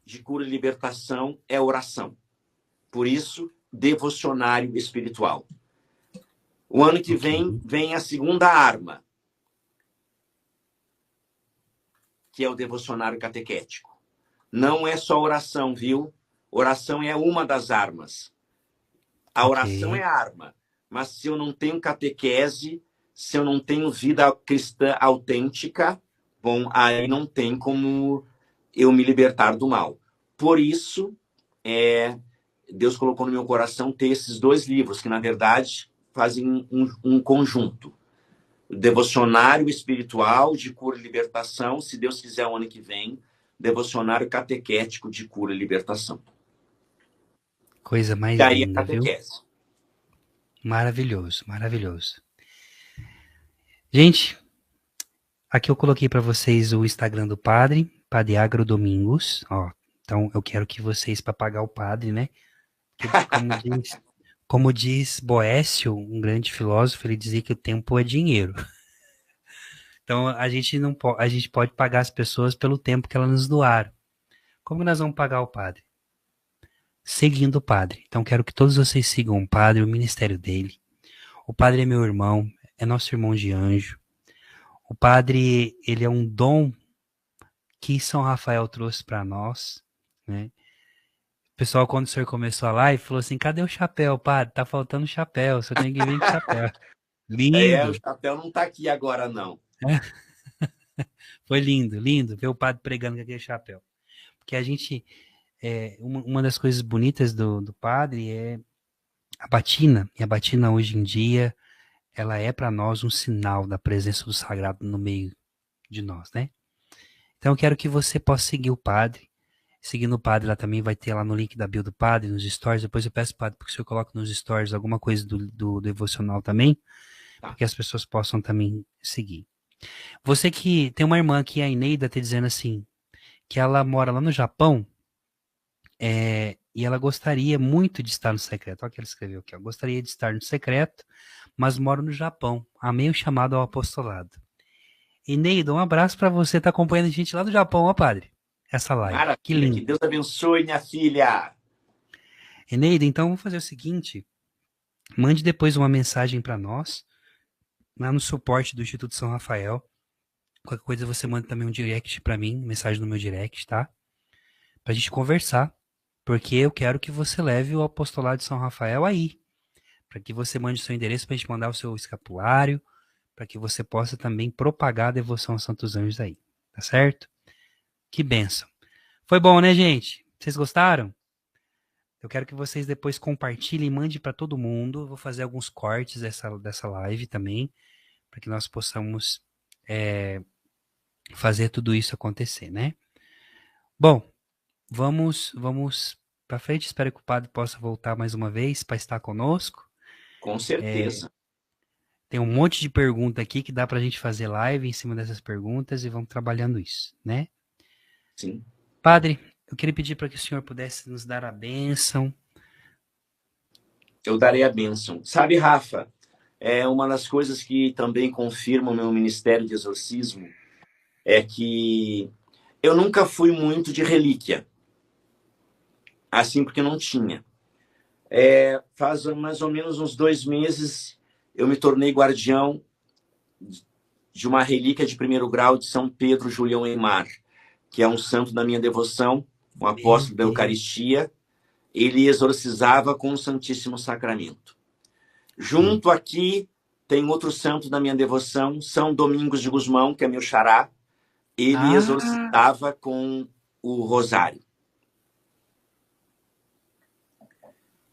de cura e libertação é a oração. Por isso, devocionário espiritual. O ano que vem a segunda arma, que é o devocionário catequético. Não é só oração, viu? Oração é uma das armas. A oração é a arma. Mas se eu não tenho catequese, se eu não tenho vida cristã autêntica, bom, aí não tem como eu me libertar do mal. Por isso, Deus colocou no meu coração ter esses dois livros, que na verdade fazem um conjunto. O devocionário espiritual de cura e libertação, se Deus quiser o ano que vem, devocionário catequético de cura e libertação. Coisa mais linda, viu? Maravilhoso, maravilhoso. Gente, aqui eu coloquei para vocês o Instagram do padre, Padre Agro Domingos, ó. Então eu quero que vocês, para pagar o padre, né? Como diz Boécio, um grande filósofo, ele dizia que o tempo é dinheiro. Então a gente pode pagar as pessoas pelo tempo que elas nos doaram. Como nós vamos pagar o padre? Seguindo o padre. Então quero que todos vocês sigam o padre, o ministério dele. O padre é meu irmão, é nosso irmão de anjo. O padre, ele é um dom que São Rafael trouxe para nós, né? O pessoal, quando o senhor começou a live, falou assim, cadê o chapéu, padre? Tá faltando chapéu, você tem que vir com chapéu. Lindo. O chapéu não tá aqui agora, não. Foi lindo, lindo ver o padre pregando com aquele chapéu. Porque a gente, uma das coisas bonitas do padre é a batina. E a batina hoje em dia, ela é para nós um sinal da presença do sagrado no meio de nós, né? Então eu quero que você possa seguir o padre. Seguindo o padre, lá também vai ter lá no link da bio do padre, nos stories. Depois eu peço, padre, porque o senhor coloque nos stories alguma coisa do devocional também, para que as pessoas possam também seguir. Você que tem uma irmã aqui, a Ineida, tá dizendo assim, que ela mora lá no Japão, e ela gostaria muito de estar no secreto. Olha o que ela escreveu aqui, ó. Gostaria de estar no secreto, mas moro no Japão. Amei o chamado ao apostolado. Ineida, um abraço para você, tá acompanhando a gente lá do Japão, ó, padre. Essa live. Maravilha, que lindo. Que Deus abençoe, minha filha. Eneida, então vamos fazer o seguinte, mande depois uma mensagem para nós, lá no suporte do Instituto São Rafael. Qualquer coisa você manda também um direct para mim, mensagem no meu direct, tá? Pra gente conversar, porque eu quero que você leve o apostolado de São Rafael aí, para que você mande seu endereço para a gente mandar o seu escapulário, para que você possa também propagar a devoção aos Santos Anjos aí, tá certo? Que bênção. Foi bom, né, gente? Vocês gostaram? Eu quero que vocês depois compartilhem e mandem para todo mundo. Eu vou fazer alguns cortes dessa live também, para que nós possamos fazer tudo isso acontecer, né? Bom, vamos para frente. Espero que o padre possa voltar mais uma vez para estar conosco. Com certeza. Tem um monte de pergunta aqui que dá para a gente fazer live em cima dessas perguntas e vamos trabalhando isso, né? Sim. Padre, eu queria pedir para que o senhor pudesse nos dar a bênção. Eu darei a bênção. Sabe, Rafa, é uma das coisas que também confirma o meu ministério de exorcismo é que eu nunca fui muito de relíquia, assim porque não tinha. Faz mais ou menos uns 2 meses eu me tornei guardião de uma relíquia de 1º grau de São Pedro Julião Eymar, que é um santo da minha devoção, um Meu apóstolo da Deus. Eucaristia. Ele exorcizava com o Santíssimo Sacramento. Sim. Junto aqui tem outro santo da minha devoção, São Domingos de Gusmão, que é meu xará. Ele Ah, exorcizava com o rosário.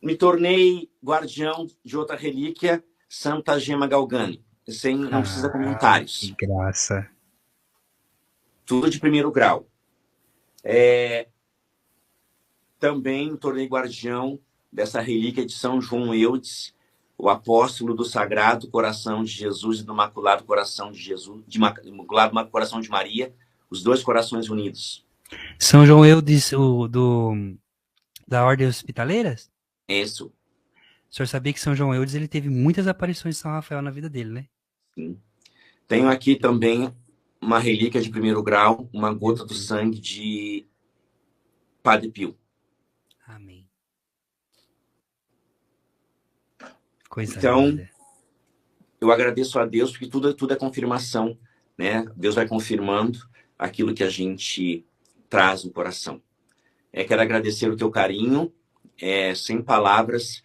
Me tornei guardião de outra relíquia, Santa Gema Galgani. Não precisa que comentários. graça. Tudo de 1º grau. Também me tornei guardião dessa relíquia de São João Eudes, o apóstolo do Sagrado Coração de Jesus e do Imaculado Coração de Jesus, de Imaculado Coração de Maria, os dois corações unidos. São João Eudes, da Ordem Hospitaleiras? Isso, O senhor sabia que São João Eudes ele teve muitas aparições de São Rafael na vida dele, né? sim. Tenho aqui também uma relíquia de 1º grau, uma Meu gota do Deus. sangue de Padre Pio. Amém. Coisa Então, linda. eu agradeço a Deus, porque tudo é confirmação, né? Deus vai confirmando aquilo que a gente traz no coração. Quero agradecer o teu carinho, sem palavras.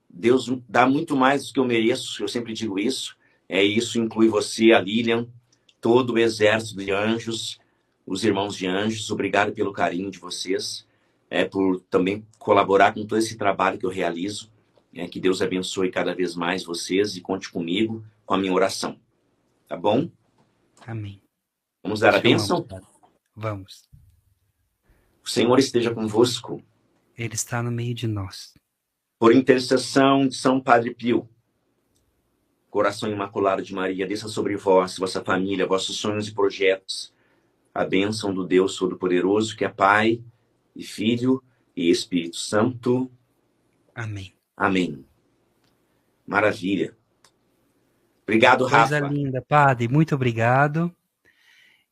Deus dá muito mais do que eu mereço, eu sempre digo isso. Isso inclui você, a Lilian, todo o exército de anjos, os irmãos de anjos. Obrigado pelo carinho de vocês, por também colaborar com todo esse trabalho que eu realizo. Que Deus abençoe cada vez mais vocês e conte comigo com a minha oração. Tá bom? Amém. Vamos dar a Chamamos, bênção? Padre. Vamos. O Senhor esteja convosco. Ele está no meio de nós. Por intercessão de São Padre Pio, Coração Imaculado de Maria, desça sobre vós, vossa família, vossos sonhos e projetos, a bênção do Deus Todo-Poderoso, que é Pai e Filho e Espírito Santo. Amém. Amém. Maravilha. Obrigado, Coisa Rafa. linda, Padre. Muito obrigado.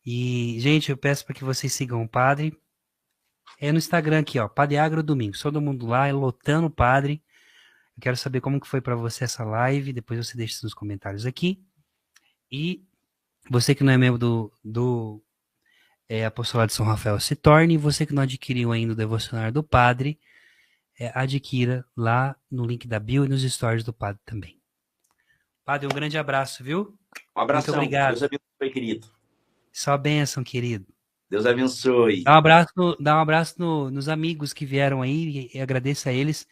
E, gente, eu peço para que vocês sigam o Padre. É no Instagram aqui, ó, Padre Agro Domingos. Todo mundo lá, lotando o Padre. Eu quero saber como que foi para você essa live. Depois você deixa isso nos comentários aqui. E você que não é membro do Apostolado de São Rafael, se torne. Você que não adquiriu ainda o Devocionário do Padre, adquira lá no link da bio e nos stories do Padre também. Padre, um grande abraço, viu? Um Muito abração. obrigado. Deus abençoe, querido. Só bênção, querido. Deus abençoe. Dá um abraço nos amigos que vieram aí e agradeço a eles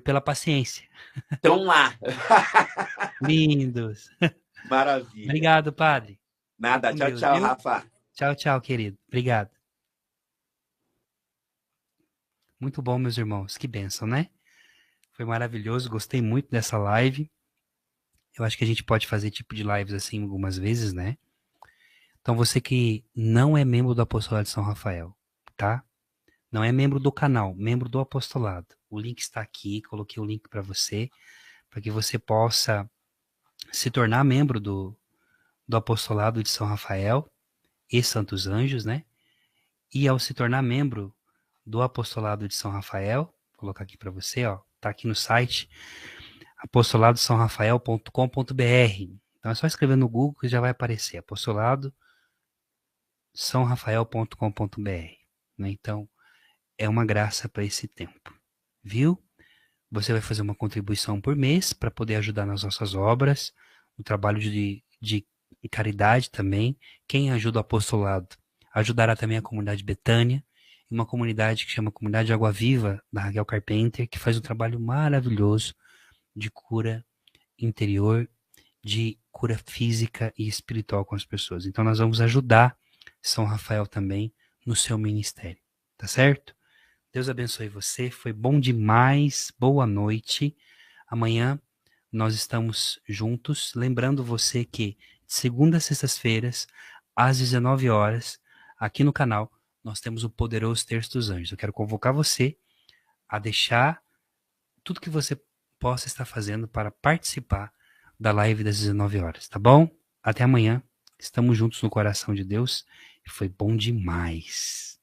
pela paciência. Então lá. Lindos. Maravilha. Obrigado, Padre. Fique Nada. com Tchau, Deus, tchau, viu? Rafa. Tchau, tchau, querido. Obrigado. Muito bom, meus irmãos. Que bênção, né? Foi maravilhoso. Gostei muito dessa live. Eu acho que a gente pode fazer tipo de lives assim algumas vezes, né? Então, você que não é membro do Apostolado de São Rafael, tá? Não é membro do canal, membro do apostolado. O link está aqui, coloquei o link para você, para que você possa se tornar membro do apostolado de São Rafael e Santos Anjos, né? E ao se tornar membro do apostolado de São Rafael, vou colocar aqui para você, ó, tá aqui no site. apostoladosaorafael.com.br. Então é só escrever no Google que já vai aparecer, apostoladosaorafael.com.br. Né? Então, é uma graça para esse tempo, viu? Você vai fazer uma contribuição por mês para poder ajudar nas nossas obras, no trabalho de caridade também. Quem ajuda o apostolado ajudará também a comunidade Betânia, uma comunidade que chama Comunidade Água Viva, da Raquel Carpenter, que faz um trabalho maravilhoso de cura interior, de cura física e espiritual com as pessoas. Então nós vamos ajudar São Rafael também no seu ministério, tá certo? Deus abençoe você, foi bom demais, boa noite. Amanhã nós estamos juntos, lembrando você que de segunda a sextas-feiras, às 19 horas, aqui no canal, nós temos o Poderoso Terço dos Anjos. Eu quero convocar você a deixar tudo que você possa estar fazendo para participar da live das 19 horas, tá bom? Até amanhã, estamos juntos no coração de Deus e foi bom demais.